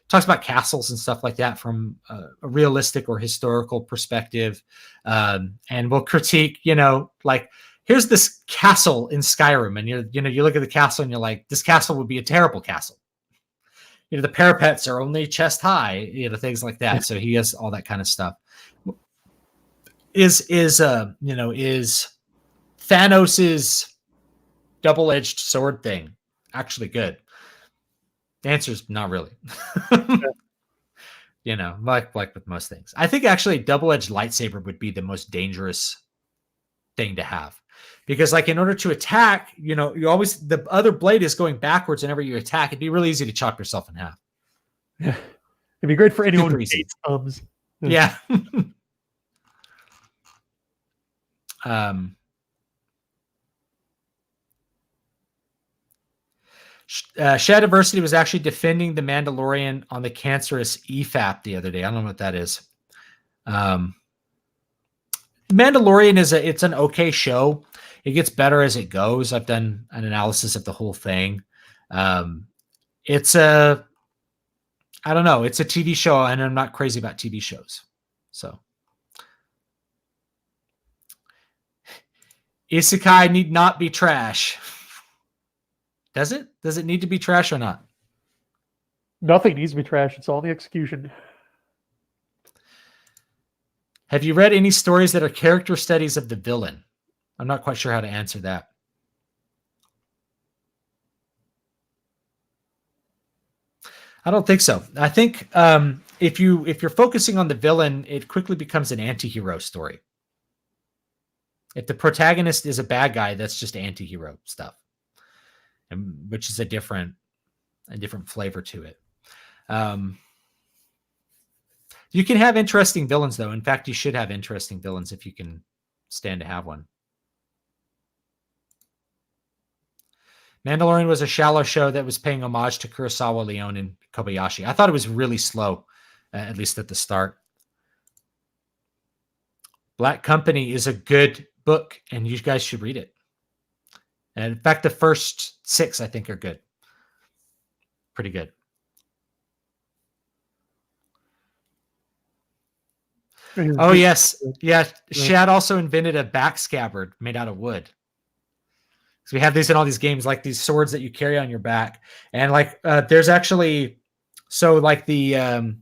talks about castles and stuff like that from a realistic or historical perspective. And will critique, like, here's this castle in Skyrim, and you look at the castle and you're like, this castle would be a terrible castle. The parapets are only chest high, things like that. So he has all that kind of stuff. Is Thanos's double-edged sword thing actually good? The answer is not really. Like with most things. I think actually a double-edged lightsaber would be the most dangerous thing to have. Because like in order to attack, you always, the other blade is going backwards whenever you attack. It'd be really easy to chop yourself in half. Yeah. It'd be great for anyone who hates thumbs. Yeah. Shadiversity was actually defending the Mandalorian on the cancerous EFAP the other day. I don't know what that is. Mandalorian it's an okay show. It gets better as it goes. I've done an analysis of the whole thing. It's a TV show, and I'm not crazy about TV shows. So isekai need not be trash. Does it? Does it need to be trash or not? Nothing needs to be trash. It's all the execution. Have you read any stories that are character studies of the villain? I'm not quite sure how to answer that. I don't think so. I think if you're focusing on the villain, it quickly becomes an anti-hero story. If the protagonist is a bad guy, that's just anti-hero stuff, which is a different flavor to it. You can have interesting villains, though. In fact, you should have interesting villains if you can stand to have one. Mandalorian was a shallow show that was paying homage to Kurosawa, Leone, and Kobayashi. I thought it was really slow, at least at the start. Black Company is a good book, and you guys should read it. And in fact, the first 6, I think, are good. Pretty good. Oh yes, yeah. Shad also invented a back scabbard made out of wood. So we have these in all these games, like these swords that you carry on your back, and like there's actually like the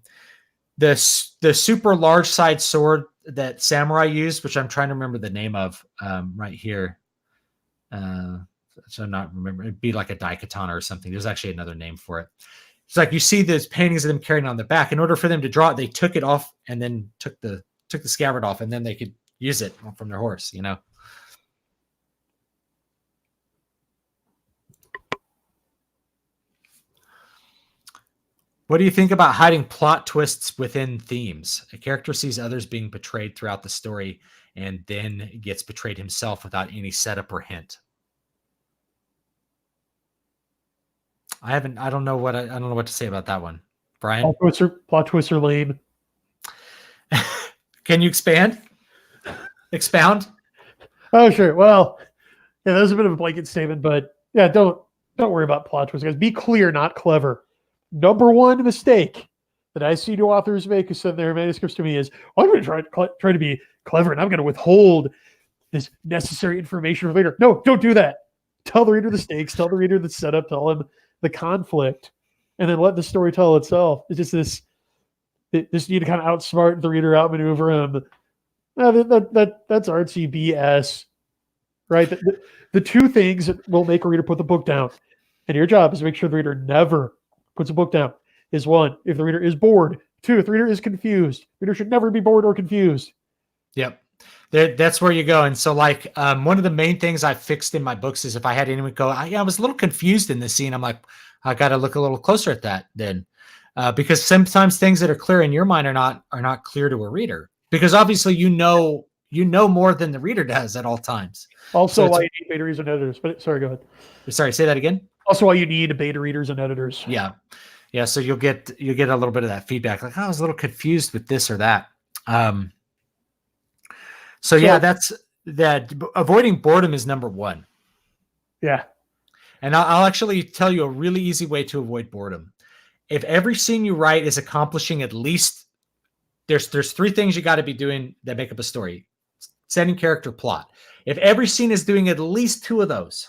super large side sword that samurai used, which I'm trying to remember the name of right here. So I'm not remembering. It'd be like a daikatana or something. There's actually another name for it. It's like you see those paintings of them carrying on the back. In order for them to draw it, they took it off and then took the scabbard off, and then they could use it from their horse. You know. What do you think about hiding plot twists within themes? A character sees others being betrayed throughout the story and then gets betrayed himself without any setup or hint. I don't know what to say about that one. Brian? Plot twists are lame. Can you expand? Expound? Oh, sure. Well, yeah, that was a bit of a blanket statement, but yeah, don't worry about plot twists, guys. Be clear, not clever. Number one mistake that I see new authors make who send their manuscripts to me is, I'm going to try to be clever, and I'm going to withhold this necessary information for later. No, don't do that. Tell the reader the stakes, tell the reader the setup, tell him the conflict, and then let the story tell itself. It's just this need to kind of outsmart the reader, outmaneuver him. That's artsy BS, right? The two things that will make a reader put the book down, and your job is to make sure the reader never puts a book down, is one, if the reader is bored. Two, if the reader is confused. The reader should never be bored or confused. Yep. That's where you go. And so like one of the main things I fixed in my books is if I had anyone go, I was a little confused in this scene. I'm like, I got to look a little closer at that then. Because sometimes things that are clear in your mind are not clear to a reader, because obviously you know more than the reader does at all times. Also, why you need beta readers and editors. But sorry, go ahead. Sorry, say that again. Also, why you need beta readers and editors. Yeah. So you'll get a little bit of that feedback, like, I was a little confused with this or that. So yeah, that's that. Avoiding boredom is number one. Yeah. And I'll actually tell you a really easy way to avoid boredom. If every scene you write is accomplishing at least, there's three things you got to be doing that make up a story: setting, character, plot. If every scene is doing at least two of those,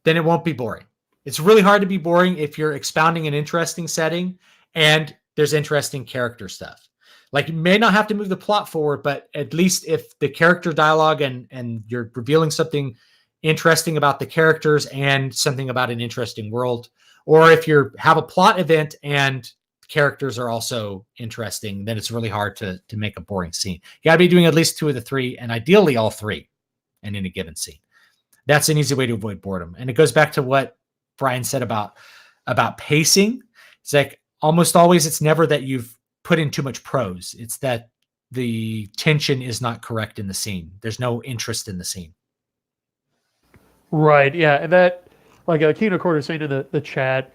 then it won't be boring. It's really hard to be boring if you're expounding an interesting setting and there's interesting character stuff. Like, you may not have to move the plot forward, but at least if the character dialogue and you're revealing something interesting about the characters and something about an interesting world, or if you have a plot event and characters are also interesting, then it's really hard to make a boring scene. You got to be doing at least two of the three, and ideally all three in any given scene. That's an easy way to avoid boredom. And it goes back to what Brian said about pacing. It's like almost always, it's never that you've put in too much prose. It's that the tension is not correct in the scene. There's no interest in the scene. Right. Yeah. And that, like Kino Quarter saying in the chat,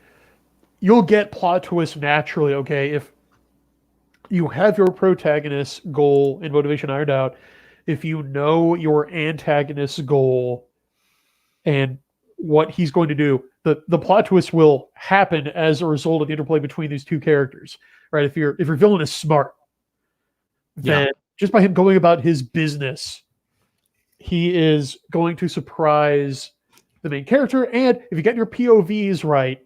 you'll get plot twists naturally. Okay. If you have your protagonist's goal and motivation ironed out, if you know your antagonist's goal and what he's going to do, the plot twist will happen as a result of the interplay between these two characters, right? If your villain is smart, then just by him going about his business, he is going to surprise the main character. And if you get your POVs right,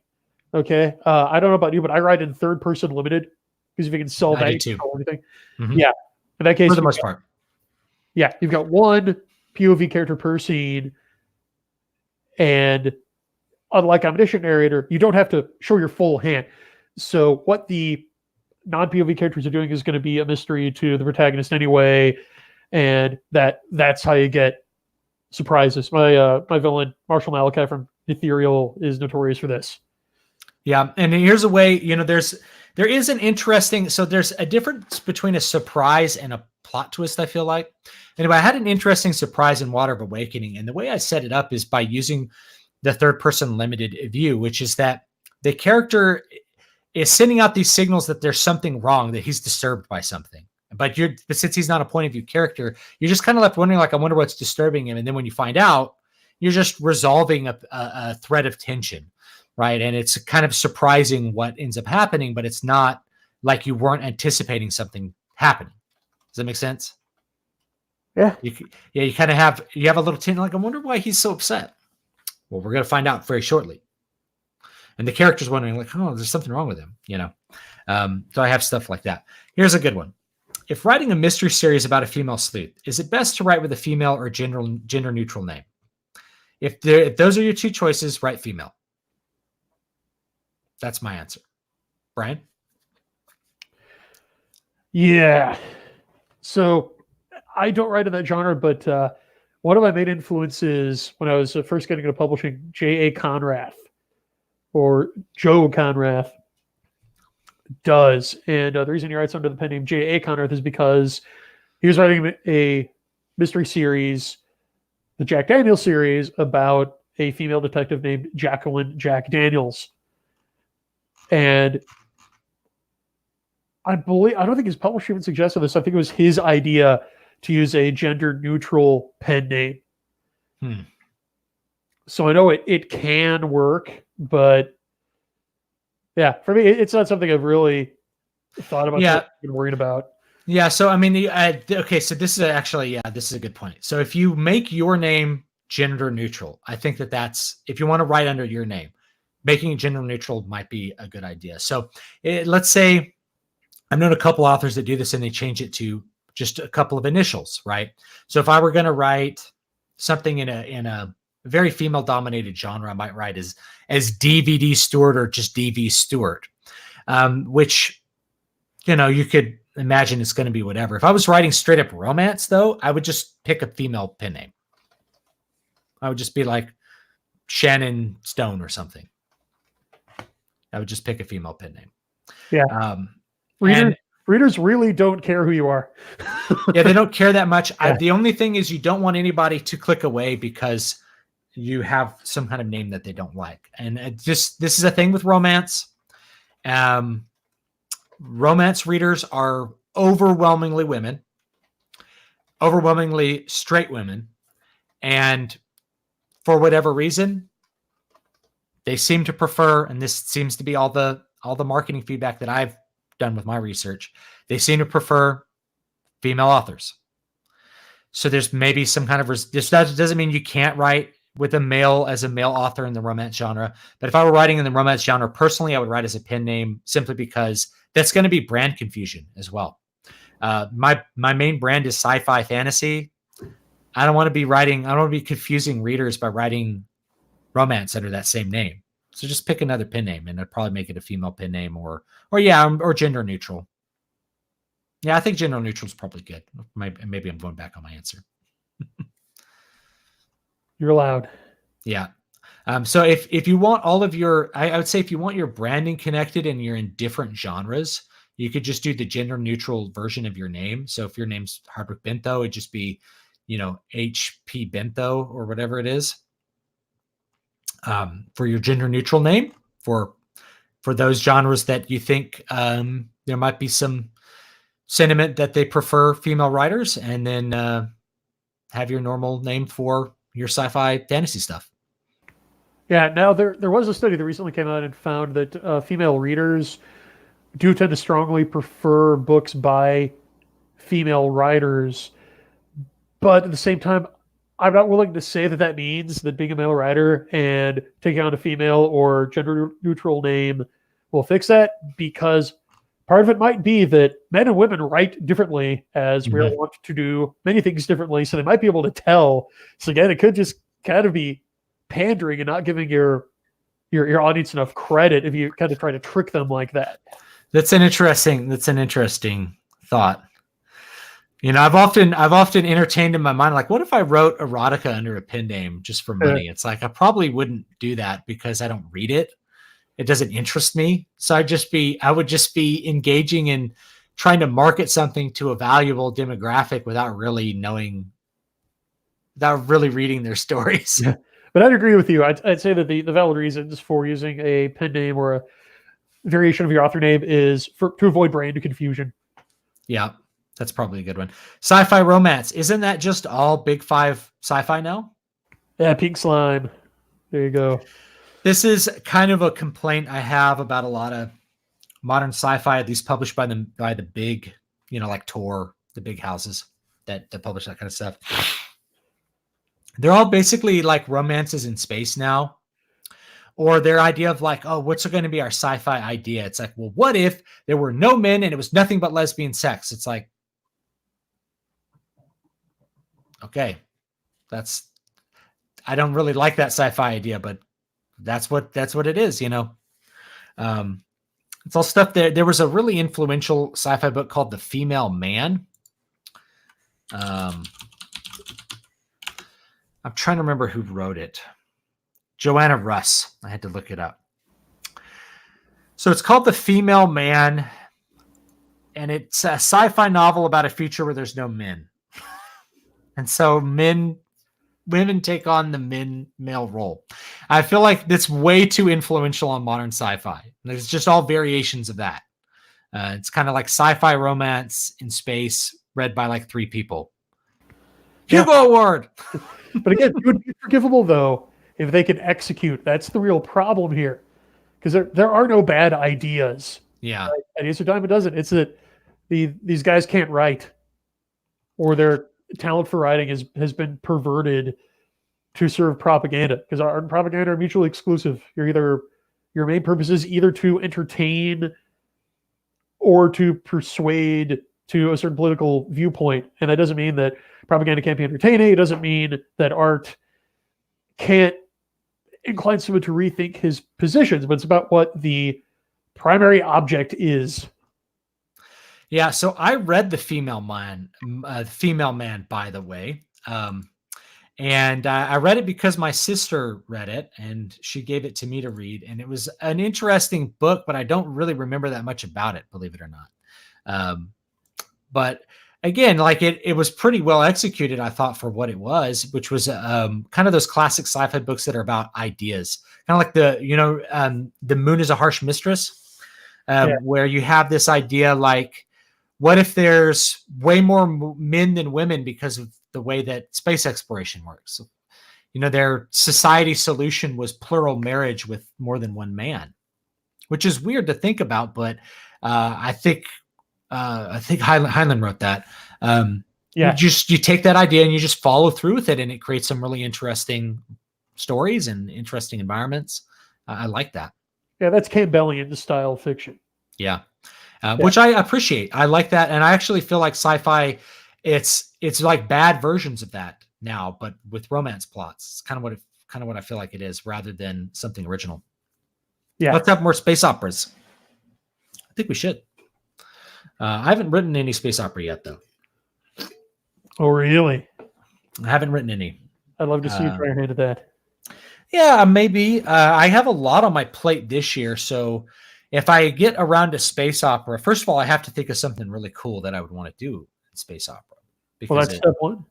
okay, I don't know about you, but I write in third person limited, because if you can sell that, you can sell anything. Mm-hmm. Yeah, in that case, for the most part. Yeah, you've got one POV character per scene, and unlike omniscient narrator, you don't have to show your full hand. So what the non-POV characters are doing is going to be a mystery to the protagonist anyway, and that's how you get surprises. My villain, Marshall Malachi from Ethereal, is notorious for this. Yeah, and here's a way, there is an interesting, so there's a difference between a surprise and a plot twist, I feel like. Anyway, I had an interesting surprise in Water of Awakening, and the way I set it up is by using the third-person limited view, which is that the character is sending out these signals that there's something wrong, that he's disturbed by something. But since he's not a point of view character, you're just kind of left wondering, like, I wonder what's disturbing him. And then when you find out, you're just resolving a thread of tension, right? And it's kind of surprising what ends up happening, but it's not like you weren't anticipating something happening. Does that make sense? Yeah. You kind of have a little tinge like, I wonder why he's so upset. Well, we're going to find out very shortly. And the character's wondering like, oh, there's something wrong with him, So I have stuff like that. Here's a good one. If writing a mystery series about a female sleuth, is it best to write with a female or gender neutral name? If those are your two choices, write female. That's my answer. Brian? Yeah. So I don't write in that genre, but one of my main influences when I was first getting into publishing, J.A. Conrath or Joe Conrath does. And the reason he writes under the pen name J.A. Conrath is because he was writing a mystery series, the Jack Daniels series, about a female detective named Jacqueline Jack Daniels. And I don't think his publisher even suggested this. I think it was his idea to use a gender neutral pen name. So I know it can work, but yeah, for me, it's not something I've really thought about and worried about. Yeah. So, I mean, okay. So this is a good point. So if you make your name gender neutral, I think that's, if you want to write under your name, making it gender neutral might be a good idea. So let's say I've known a couple authors that do this and they change it to just a couple of initials, right? So if I were going to write something in a very female dominated genre, I might write as DVD Stewart or just DV Stewart, which, you could imagine it's going to be whatever. If I was writing straight up romance though, I would just pick a female pen name. I would just be like Shannon Stone or something. I would just pick a female pen name. Yeah. Readers really don't care who you are. Yeah, they don't care that much. Yeah. The only thing is you don't want anybody to click away because you have some kind of name that they don't like. And this is a thing with romance. Romance readers are overwhelmingly women, overwhelmingly straight women. And for whatever reason, they seem to prefer, and this seems to be all the marketing feedback that I've done with my research, they seem to prefer female authors. So there's maybe some kind of this doesn't mean you can't write with a male as a male author in the romance genre. But if I were writing in the romance genre, personally, I would write as a pen name simply because that's going to be brand confusion as well. My main brand is sci-fi fantasy. I don't want to be confusing readers by writing romance under that same name. So just pick another pen name, and I'd probably make it a female pen name or gender neutral. Yeah, I think gender neutral is probably good. Maybe I'm going back on my answer. You're allowed. Yeah. So if you want all of your, I would say if you want your branding connected and you're in different genres, you could just do the gender neutral version of your name. So if your name's Hardwick Bentho, it'd just be, HP Bentho or whatever it is. For your gender neutral name for those genres that you think there might be some sentiment that they prefer female writers, and then have your normal name for your sci-fi fantasy stuff. Yeah. Now there was a study that recently came out and found that female readers do tend to strongly prefer books by female writers, but at the same time, I'm not willing to say that means that being a male writer and taking on a female or gender neutral name will fix that, because part of it might be that men and women write differently, as we all want to do many things differently. So they might be able to tell. So again, it could just kind of be pandering and not giving your audience enough credit if you kind of try to trick them like that. That's an interesting thought. I've often entertained in my mind, like, what if I wrote erotica under a pen name just for money? It's like, I probably wouldn't do that because I don't read it. It doesn't interest me. So I would just be engaging in trying to market something to a valuable demographic without really reading their stories. Yeah. But I'd agree with you. I'd say that the valid reasons for using a pen name or a variation of your author name is to avoid brand confusion. Yeah. That's probably a good one. Sci-fi romance. Isn't that just all big five sci-fi now? Yeah, Pink Slime. There you go. This is kind of a complaint I have about a lot of modern sci-fi, at least published by the big like Tor, the big houses that publish that kind of stuff. They're all basically like romances in space now, or their idea of like, oh, what's going to be our sci-fi idea? It's like, well, what if there were no men and it was nothing but lesbian sex? It's like, okay, I don't really like that sci-fi idea, but that's what it is, It's all stuff there was a really influential sci-fi book called The Female Man. I'm trying to remember who wrote it. Joanna Russ. I had to look it up. So it's called The Female Man, and it's a sci-fi novel about a future where there's no men. And so women take on the male role. I feel like that's way too influential on modern sci-fi. There's just all variations of that. It's kind of like sci-fi romance in space read by like 3 people. Hugo Award. But again, it would be forgivable though if they could execute. That's the real problem here, because there are no bad ideas. Yeah, right? Ideas are dime a dozen. It's that these guys can't write, or their talent for writing has been perverted to serve propaganda, because art and propaganda are mutually exclusive. Your main purpose is either to entertain or to persuade to a certain political viewpoint. And that doesn't mean that propaganda can't be entertaining. It doesn't mean that art can't incline someone to rethink his positions, but it's about what the primary object is. Yeah, so I read The Female Man, by the way. And I read it because my sister read it, and she gave it to me to read. And it was an interesting book, but I don't really remember that much about it, believe it or not. But again, like it was pretty well executed, I thought, for what it was, which was kind of those classic sci-fi books that are about ideas, kind of like The Moon is a Harsh Mistress, where you have this idea like, what if there's way more men than women because of the way that space exploration works? Their society solution was plural marriage with more than one man, which is weird to think about, but I think Heinlein wrote that. You take that idea and you just follow through with it, and it creates some really interesting stories and interesting environments. I like that. Yeah, that's Campbellian style fiction. Yeah. Which I appreciate. I like that, and I actually feel like sci-fi, it's like bad versions of that now, but with romance plots. It's kind of what I feel like it is, rather than something original. Yeah, let's have more space operas. I think we should. I haven't written any space opera yet, though. Oh, really? I haven't written any. I'd love to see you try your hand at that. Yeah, maybe. I have a lot on my plate this year, so if I get around to space opera, first of all, I have to think of something really cool that I would want to do in space opera. Well, that's step one.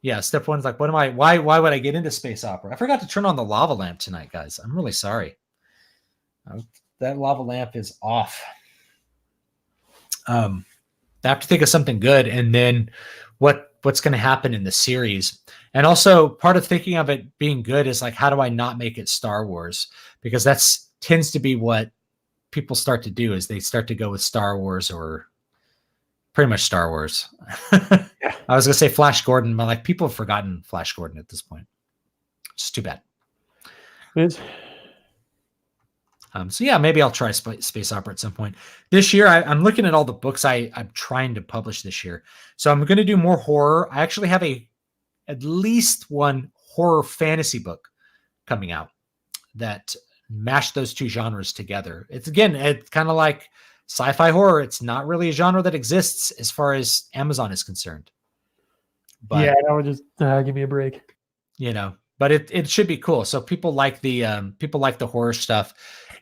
Yeah, step one is like, why would I get into space opera? I forgot to turn on the lava lamp tonight, guys. I'm really sorry. That lava lamp is off. I have to think of something good, and then what's going to happen in the series. And also part of thinking of it being good is like, how do I not make it Star Wars? Because that's tends to be what people start to do, is they start to go with Star Wars, or pretty much Star Wars. Yeah. I was going to say Flash Gordon, but like people have forgotten Flash Gordon at this point. It's too bad. So yeah, maybe I'll try space opera at some point. This year, I'm looking at all the books I'm trying to publish this year. So I'm going to do more horror. I actually have at least one horror fantasy book coming out that mash those two genres together. It's kind of like sci-fi horror. It's not really a genre that exists as far as Amazon is concerned. But yeah, that would just give me a break. But it should be cool. So people like the horror stuff.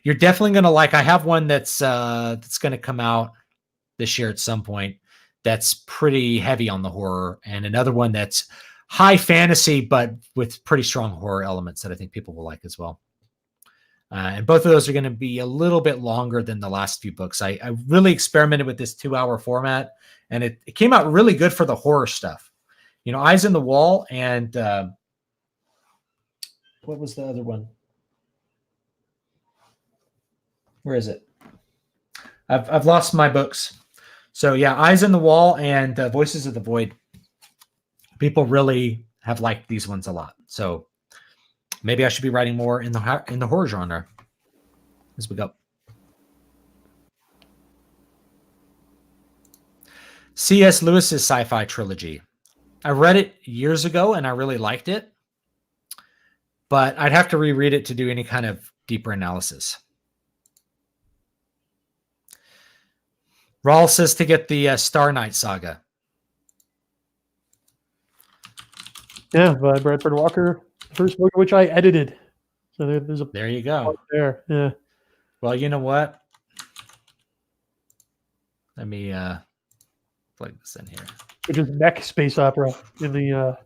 You're definitely going to like. I have one that's going to come out this year at some point. That's pretty heavy on the horror, and another one that's high fantasy but with pretty strong horror elements that I think people will like as well. And both of those are going to be a little bit longer than the last few books. I really experimented with this 2-hour format, and it came out really good for the horror stuff. Eyes in the Wall and what was the other one? Where is it? I've lost my books. So yeah, Eyes in the Wall and Voices of the Void. People really have liked these ones a lot. So maybe I should be writing more in the horror genre as we go. C.S. Lewis's sci-fi trilogy. I read it years ago and I really liked it, but I'd have to reread it to do any kind of deeper analysis. Rawl says to get the Star Knight saga. Yeah, by Bradford Walker, the first book of which I edited. So there's a there you go. There, yeah. Well, you know what? Let me plug this in here. Which is mech space opera in the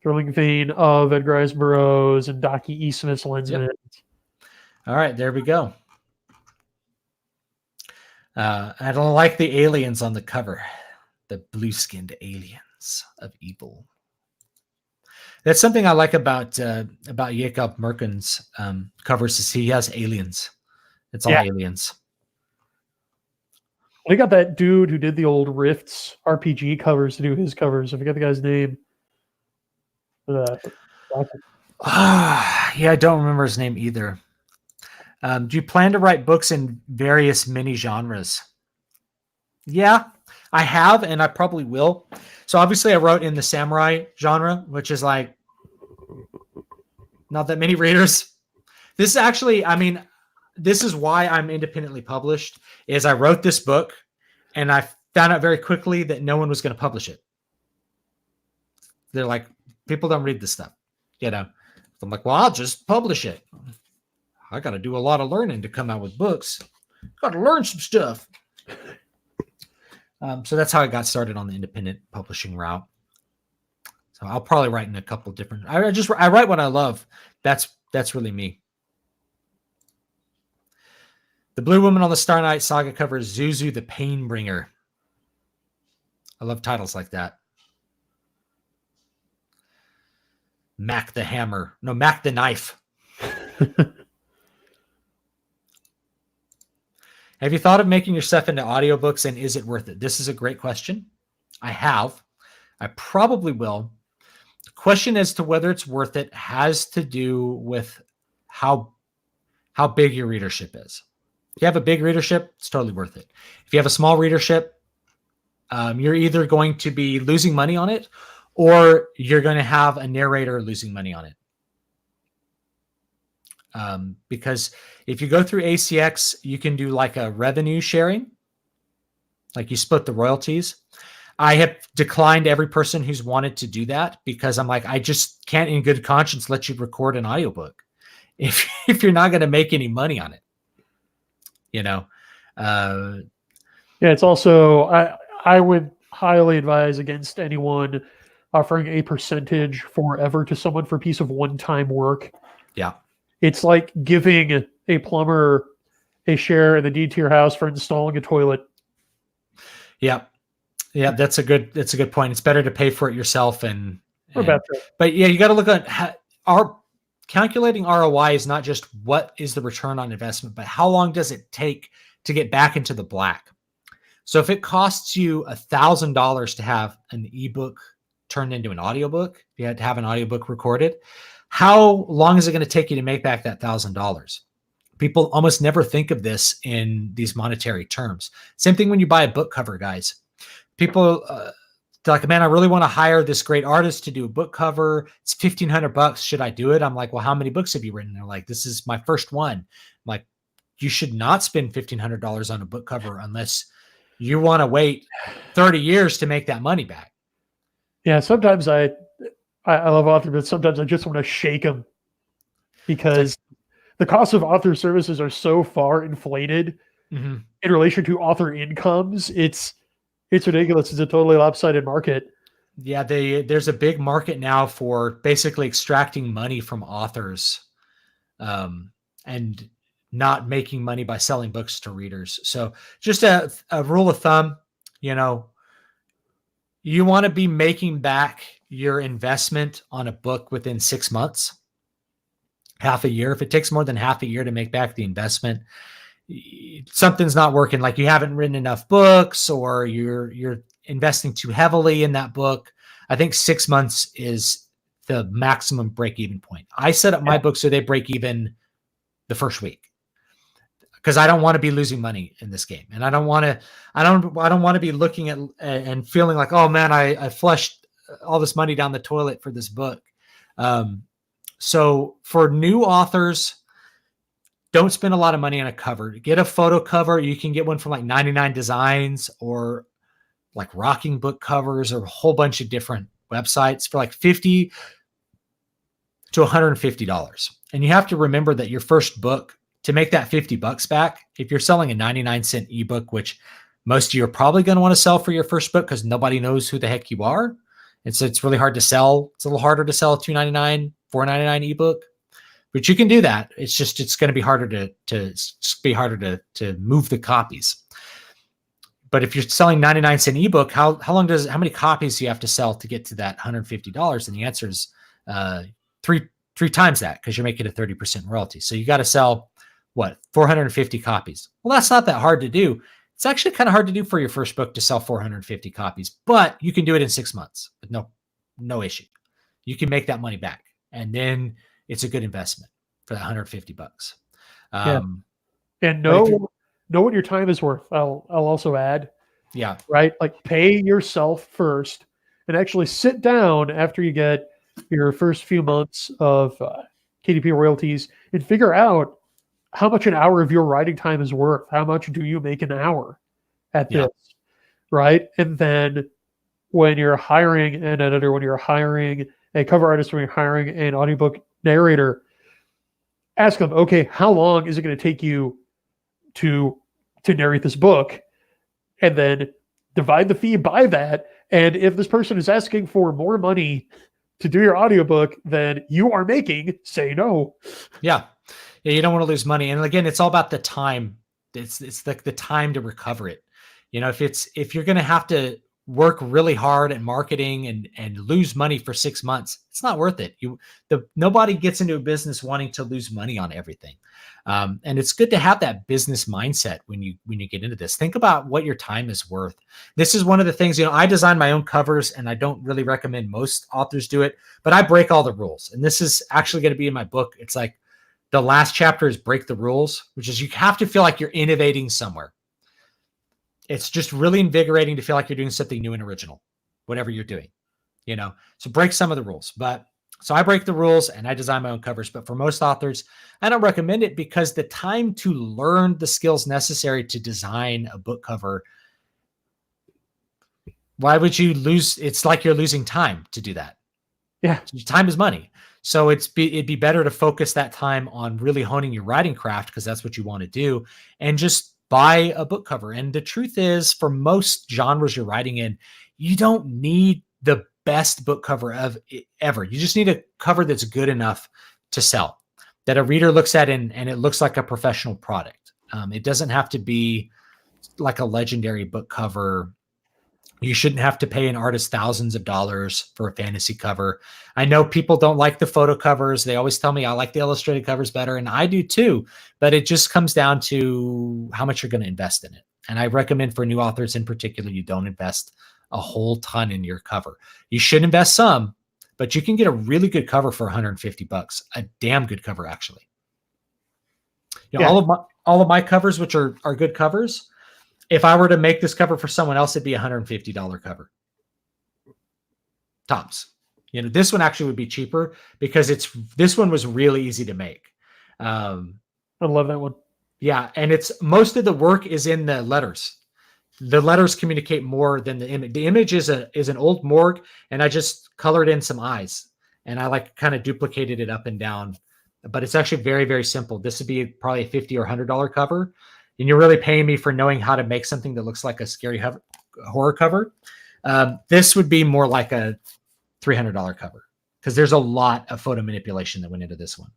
thrilling vein of Edgar Rice Burroughs and Docky E. Smith's Lensman. Yep. All right, there we go. I don't like the aliens on the cover. The blue-skinned aliens of evil. That's something I like about Jacob Merkin's covers is he has aliens. It's all aliens. We got that dude who did the old Rifts RPG covers to do his covers. I forget the guy's name. Yeah, I don't remember his name either. Do you plan to write books in various mini genres? Yeah, I have, and I probably will. So obviously I wrote in the samurai genre, which is like not that many readers. This is actually, I mean, this is why I'm independently published, is I wrote this book and I found out very quickly that no one was going to publish it. They're like, people don't read this stuff, you know? I'm like, well, I'll just publish it. I got to do a lot of learning to come out with books. Got to learn some stuff. So that's how I got started on the independent publishing route. So I'll probably write in a couple different. I write what I love. That's really me. The Blue Woman on the Star Knight saga cover is Zuzu the Painbringer. I love titles like that. Mac the Hammer. No, Mac the Knife. Have you thought of making your stuff into audiobooks, and is it worth it? This is a great question. I have. I probably will. The question as to whether it's worth it has to do with how big your readership is. If you have a big readership, it's totally worth it. If you have a small readership, you're either going to be losing money on it or you're going to have a narrator losing money on it. Because if you go through ACX, you can do like a revenue sharing, like you split the royalties. I have declined every person who's wanted to do that because I'm like, I just can't in good conscience let you record an audiobook if you're not going to make any money on it, you know? Yeah, it's also, I would highly advise against anyone offering a percentage forever to someone for a piece of one-time work. Yeah. It's like giving a plumber a share in the deed to your house for installing a toilet. Yeah. Yeah, that's a good point. It's better to pay for it yourself but yeah, you got to look at our calculating ROI is not just what is the return on investment, but how long does it take to get back into the black? So if it costs you $1,000 to have an ebook turned into an audiobook, if you had to have an audiobook recorded, how long is it going to take you to make back that $1,000? People almost never think of this in these monetary terms. Same thing when you buy a book cover, guys. People like, man, I really want to hire this great artist to do a book cover. It's $1,500. Should I do it? I'm like, well, how many books have you written? They're like, this is my first one. I'm like, you should not spend $1,500 on a book cover unless you want to wait 30 years to make that money back. Yeah, sometimes I love authors, but sometimes I just want to shake them because the cost of author services are so far inflated in relation to author incomes. It's ridiculous. It's a totally lopsided market. Yeah, there's a big market now for basically extracting money from authors and not making money by selling books to readers. So just a rule of thumb, you know, you want to be making back your investment on a book within 6 months, half a year. If it takes more than half a year to make back the investment, something's not working, like you haven't written enough books or you're investing too heavily in that book. I think 6 months is the maximum break-even point. I set up my books so they break even the first week, because I don't want to be losing money in this game, and I don't want to be looking at and feeling like, oh man, I flushed all this money down the toilet for this book. So for new authors, don't spend a lot of money on a cover. Get a photo cover. You can get one from like 99 Designs or like Rocking Book Covers, or a whole bunch of different websites for like $50 to $150. And you have to remember that your first book, to make that $50 back, if you're selling a 99-cent ebook, which most of you are probably going to want to sell for your first book because nobody knows who the heck you are. And so it's really hard to sell. It's a little harder to sell a $2.99, $4.99 ebook, but you can do that. It's just, it's going to be harder to move the copies. But if you're selling 99-cent ebook, how many copies do you have to sell to get to that $150? And the answer is three times that, because you're making a 30% royalty. So you got to sell 450 copies. Well, that's not that hard to do. It's actually kind of hard to do for your first book to sell 450 copies, but you can do it in 6 months with no issue. You can make that money back, and then it's a good investment for that $150. And know what your time is worth. I'll also add, right? Like, pay yourself first, and actually sit down after you get your first few months of KDP royalties and figure out how much an hour of your writing time is worth. How much do you make an hour at this, right? And then when you're hiring an editor, when you're hiring a cover artist, when you're hiring an audiobook narrator, ask them, okay, how long is it going to take you to narrate this book? And then divide the fee by that. And if this person is asking for more money to do your audiobook than you are making, say no. Yeah, you don't want to lose money. And again, it's all about the time. It's like the time to recover it. If you're going to have to work really hard at marketing and lose money for 6 months, it's not worth it. Nobody gets into a business wanting to lose money on everything. And it's good to have that business mindset when you get into this. Think about what your time is worth. This is one of the things, I design my own covers, and I don't really recommend most authors do it, but I break all the rules. And this is actually going to be in my book. It's like the last chapter is break the rules, which is you have to feel like you're innovating somewhere. It's just really invigorating to feel like you're doing something new and original, whatever you're doing, so break some of the rules. So I break the rules and I design my own covers, but for most authors, I don't recommend it, because the time to learn the skills necessary to design a book cover, why would you lose? It's like you're losing time to do that. Yeah. Time is money. So it'd be better to focus that time on really honing your writing craft, because that's what you want to do, and just buy a book cover. And the truth is, for most genres you're writing in, you don't need the best book cover of ever. You just need a cover that's good enough to sell, that a reader looks at and it looks like a professional product. It doesn't have to be like a legendary book cover. You shouldn't have to pay an artist thousands of dollars for a fantasy cover. I know people don't like the photo covers. They always tell me I like the illustrated covers better, and I do too, but it just comes down to how much you're going to invest in it. And I recommend for new authors in particular, you don't invest a whole ton in your cover. You should invest some, but you can get a really good cover for $150, a damn good cover, actually. All of my covers, which are good covers, if I were to make this cover for someone else, it'd be $150 cover. Tops. This one actually would be cheaper because this one was really easy to make. I love that one. Yeah. And most of the work is in the letters. The letters communicate more than the image. The image is an old morgue, and I just colored in some eyes, and I kind of duplicated it up and down, but it's actually very, very simple. This would be probably a $50 or $100 cover. And you're really paying me for knowing how to make something that looks like a scary horror cover. This would be more like a $300 cover, because there's a lot of photo manipulation that went into this one.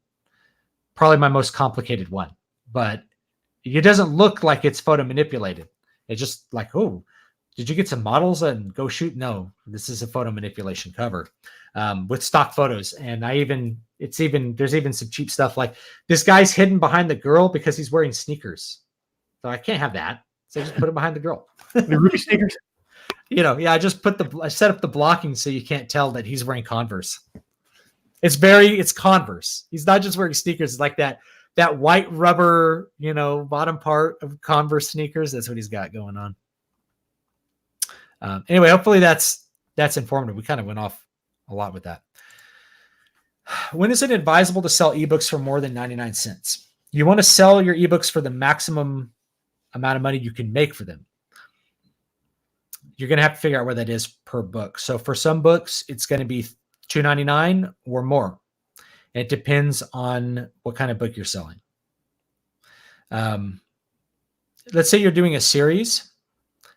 Probably my most complicated one, but it doesn't look like it's photo manipulated. It's just like, oh, did you get some models and go shoot? No, this is a photo manipulation cover with stock photos. And there's even some cheap stuff, like this guy's hidden behind the girl because he's wearing sneakers. So I can't have that. So I just put it behind the girl. The Ruby sneakers. I just I set up the blocking so you can't tell that he's wearing Converse. It's Converse. He's not just wearing sneakers. It's like that white rubber, bottom part of Converse sneakers. That's what he's got going on. Anyway, hopefully that's informative. We kind of went off a lot with that. When is it advisable to sell ebooks for more than 99 cents? You want to sell your ebooks for the maximum amount of money you can make for them. You're going to have to figure out where that is per book. So for some books, it's going to be $2.99 or more. It depends on what kind of book you're selling. Let's say you're doing a series.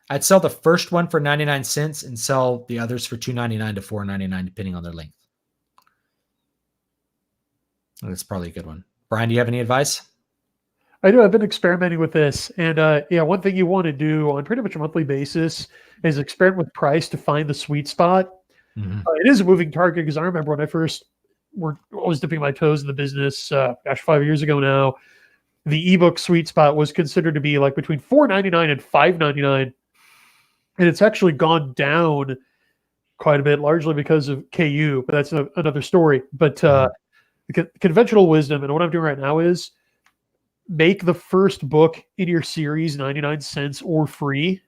I'd sell the first one for 99 cents and sell the others for $2.99 to $4.99, depending on their length. That's probably a good one. Brian, do you have any advice? I do. I've been experimenting with this. And one thing you want to do on pretty much a monthly basis is experiment with price to find the sweet spot. Mm-hmm. It is a moving target because I remember when I first was dipping my toes in the business, 5 years ago now, the ebook sweet spot was considered to be like between $4.99 and $5.99. And it's actually gone down quite a bit, largely because of KU, but that's another story. But the conventional wisdom, and what I'm doing right now is make the first book in your series 99 cents or free,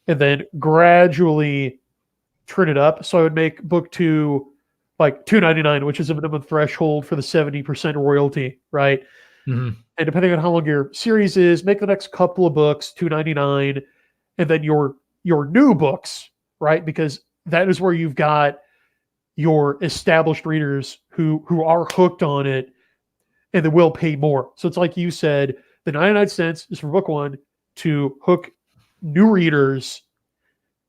and then gradually turn it up. So I would make book 2 like $2.99, which is a minimum threshold for the 70% royalty, right? Mm-hmm. And depending on how long your series is, make the next couple of books $2.99, and then your new books, right? Because that is where you've got your established readers who are hooked on it, and they will pay more. So it's like you said, the 99 cents is for book 1 to hook new readers,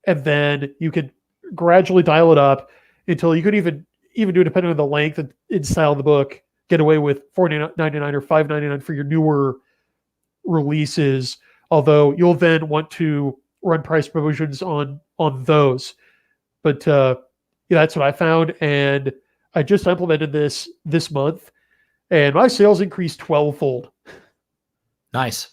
and then you could gradually dial it up until you could even do, depending on the length and style of the book, get away with $4.99 or $5.99 for your newer releases. Although you'll then want to run price promotions on those. But that's what I found, and I just implemented this month, and my sales increased 12-fold. Nice.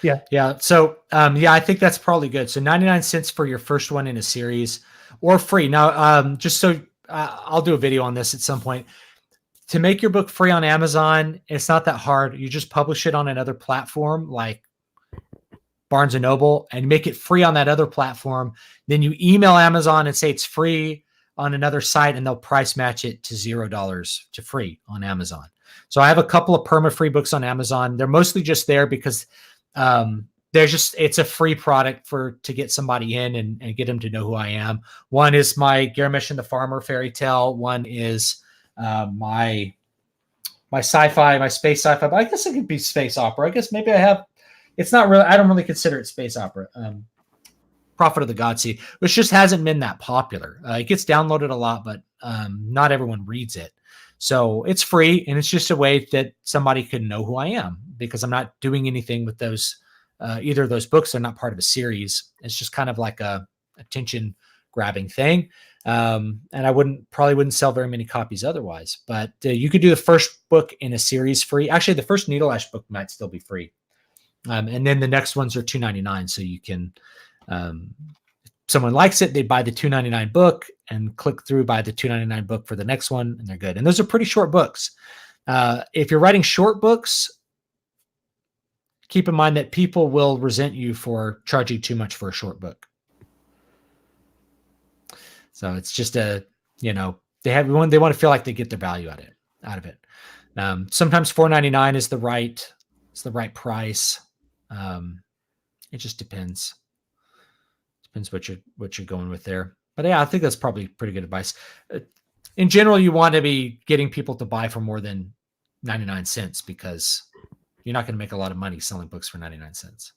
Yeah. So I think that's probably good. So 99 cents for your first one in a series, or free. Now, just so I'll do a video on this at some point. To make your book free on Amazon, it's not that hard. You just publish it on another platform like Barnes & Noble and make it free on that other platform. Then you email Amazon and say it's free on another site, and they'll price match it to $0 to free on Amazon. So I have a couple of perma-free books on Amazon. They're mostly just there because it's a free product to get somebody in and get them to know who I am. One is my Garmish and the Farmer fairy tale. One is my sci-fi, my space sci-fi, but I guess it could be space opera. I guess maybe it's not really, I don't really consider it space opera. Prophet of the Godsea, which just hasn't been that popular. It gets downloaded a lot, but not everyone reads it. So it's free, and it's just a way that somebody can know who I am, because I'm not doing anything with those, either of those books. They're not part of a series. It's just kind of like a attention grabbing thing. And I probably wouldn't sell very many copies otherwise, but you could do the first book in a series free. Actually, the first Needle Ash book might still be free. And then the next ones are $2.99. So you can, if someone likes it, they buy the $2.99 book and click through, buy the $2.99 book for the next one, and they're good. And those are pretty short books. If you're writing short books, keep in mind that people will resent you for charging too much for a short book. So it's just they want to feel like they get their value out of it. Sometimes $4.99 is the right price. It just depends. Depends what you're going with there. But yeah, I think that's probably pretty good advice. In general, you want to be getting people to buy for more than 99 cents, because you're not going to make a lot of money selling books for 99 cents.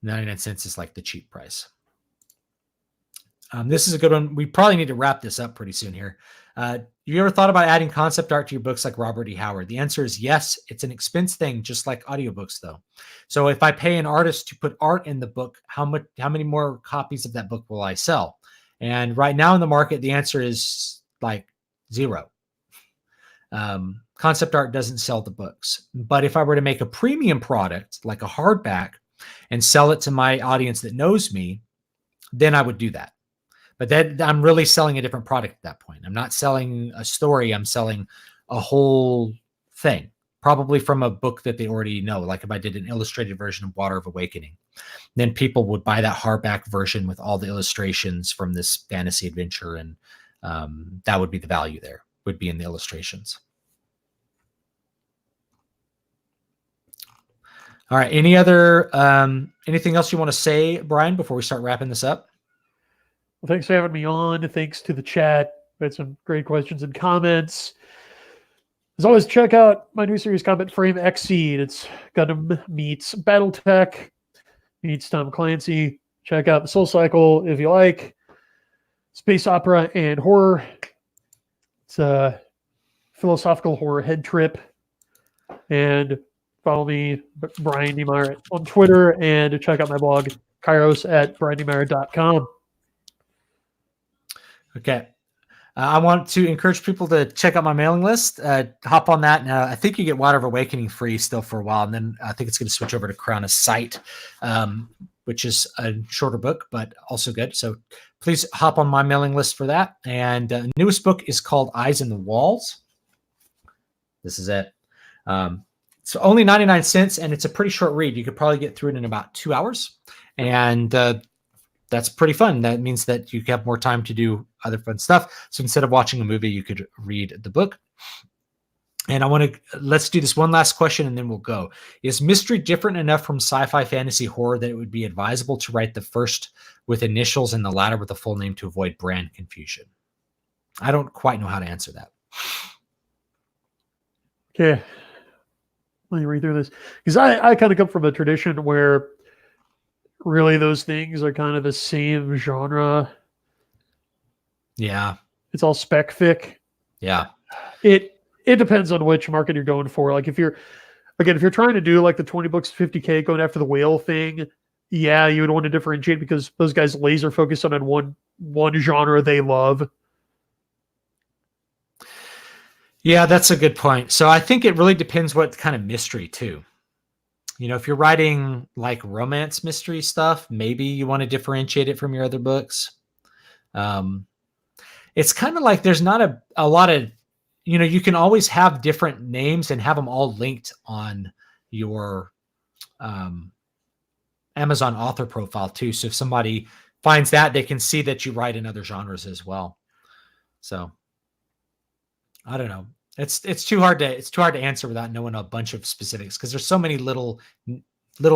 99 cents is like the cheap price. This is a good one. We probably need to wrap this up pretty soon here. You ever thought about adding concept art to your books like Robert E. Howard? The answer is yes. It's an expense thing, just like audiobooks, though. So if I pay an artist to put art in the book, how many more copies of that book will I sell? And right now in the market, the answer is like 0. concept art doesn't sell the books. But if I were to make a premium product like a hardback and sell it to my audience that knows me, then I would do that. But then I'm really selling a different product at that point. I'm not selling a story. I'm selling a whole thing, probably from a book that they already know. Like if I did an illustrated version of Water of Awakening, then people would buy that hardback version with all the illustrations from this fantasy adventure. And that would be the value there, would be in the illustrations. All right. Any other, anything else you want to say, Brian, before we start wrapping this up? Well, thanks for having me on. Thanks to the chat. We had some great questions and comments. As always, check out my new series, Combat Frame Exceed. It's Gundam meets Battletech meets Tom Clancy. Check out the Soul Cycle if you like space opera and horror. It's a philosophical horror head trip. And follow me, Brian Niemeyer, on Twitter, and check out my blog, Kairos at brianniemeyer.com. Okay. I want to encourage people to check out my mailing list. Hop on that. Now, I think you get Water of Awakening free still for a while, and then I think it's going to switch over to Crown of Sight, which is a shorter book, but also good. So please hop on my mailing list for that. And the newest book is called Eyes in the Walls. This is it. It's only 99 cents, and it's a pretty short read. You could probably get through it in about 2 hours. And that's pretty fun. That means that you have more time to do other fun stuff. So instead of watching a movie, you could read the book. And let's do this one last question and then we'll go. Is mystery different enough from sci-fi, fantasy, horror that it would be advisable to write the first with initials and the latter with a full name to avoid brand confusion? I don't quite know how to answer that. Okay. Let me read through this. Because I kind of come from a tradition where really those things are kind of the same genre. Yeah. It's all spec fic. Yeah. It depends on which market you're going for. Like if you're trying to do like the 20 books, 50K going after the whale thing, yeah, you would want to differentiate because those guys laser focus on one genre they love. Yeah, that's a good point. So I think it really depends what kind of mystery too. You know, if you're writing like romance mystery stuff, maybe you want to differentiate it from your other books. It's kind of like there's not a lot of, you can always have different names and have them all linked on your Amazon author profile too. So if somebody finds that, they can see that you write in other genres as well. So I don't know. It's too hard to answer without knowing a bunch of specifics because there's so many little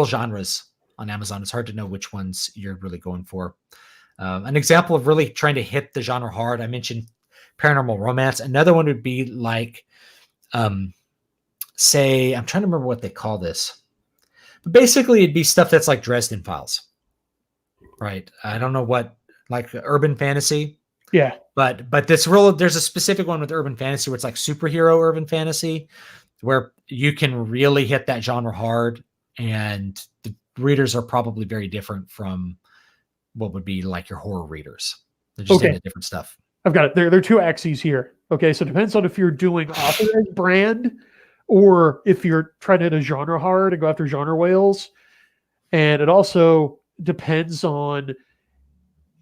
genres on Amazon. It's hard to know which ones you're really going for. An example of really trying to hit the genre hard, I mentioned paranormal romance. Another one would be like, say, I'm trying to remember what they call this. But basically, it'd be stuff that's like Dresden Files, right? I don't know what, like urban fantasy. Yeah. But there's a specific one with urban fantasy where it's like superhero urban fantasy, where you can really hit that genre hard, and the readers are probably very different from what would be like your horror readers. They're just into different stuff. I've got it. There are two axes here. Okay, so it depends on if you're doing authorized brand or if you're trying to hit a genre hard and go after genre whales. And it also depends on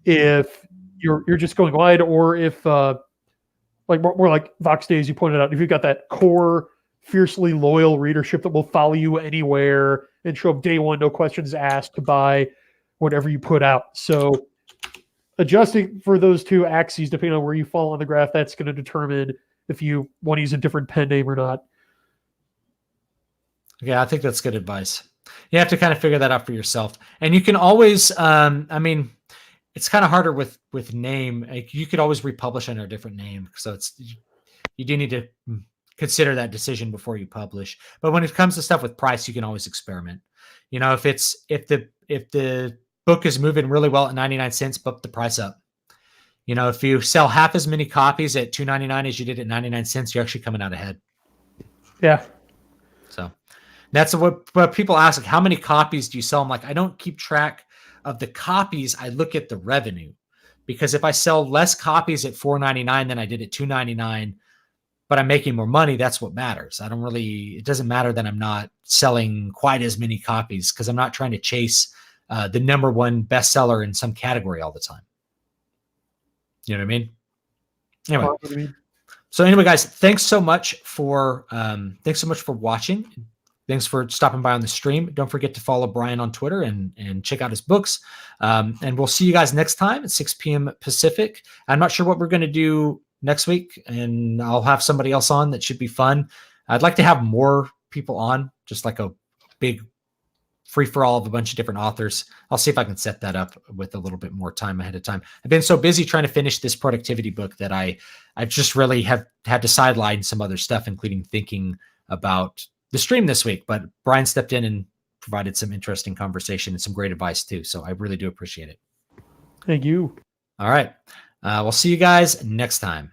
if you're just going wide, or if like more like Vox Days, you pointed out, if you've got that core, fiercely loyal readership that will follow you anywhere and show up day one, no questions asked, to buy whatever you put out. So adjusting for those two axes, depending on where you fall on the graph, that's going to determine if you want to use a different pen name or not. Yeah, I think that's good advice. You have to kind of figure that out for yourself. And you can always, it's kind of harder with name. Like you could always republish under a different name. So you do need to consider that decision before you publish. But when it comes to stuff with price, you can always experiment. If the book is moving really well at 99 cents, bump the price up. If you sell half as many copies at $2.99 as you did at 99 cents, you're actually coming out ahead. Yeah. So that's what people ask, like, how many copies do you sell? I'm like, I don't keep track of the copies. I look at the revenue, because if I sell less copies at $4.99 than I did at $2.99, but I'm making more money. That's what matters. It doesn't matter that I'm not selling quite as many copies, because I'm not trying to chase the #1 bestseller in some category all the time. You know what I mean? Anyway. So anyway, guys, thanks so much for watching. Thanks for stopping by on the stream. Don't forget to follow Brian on Twitter and check out his books. And we'll see you guys next time at 6 p.m. Pacific. I'm not sure what we're going to do next week, and I'll have somebody else on. That should be fun. I'd like to have more people on, just like a big free-for-all of a bunch of different authors. I'll see if I can set that up with a little bit more time ahead of time. I've been so busy trying to finish this productivity book that I've just really have had to sideline some other stuff, including thinking about the stream this week. But Brian stepped in and provided some interesting conversation and some great advice too. So I really do appreciate it. Thank you. All right. We'll see you guys next time.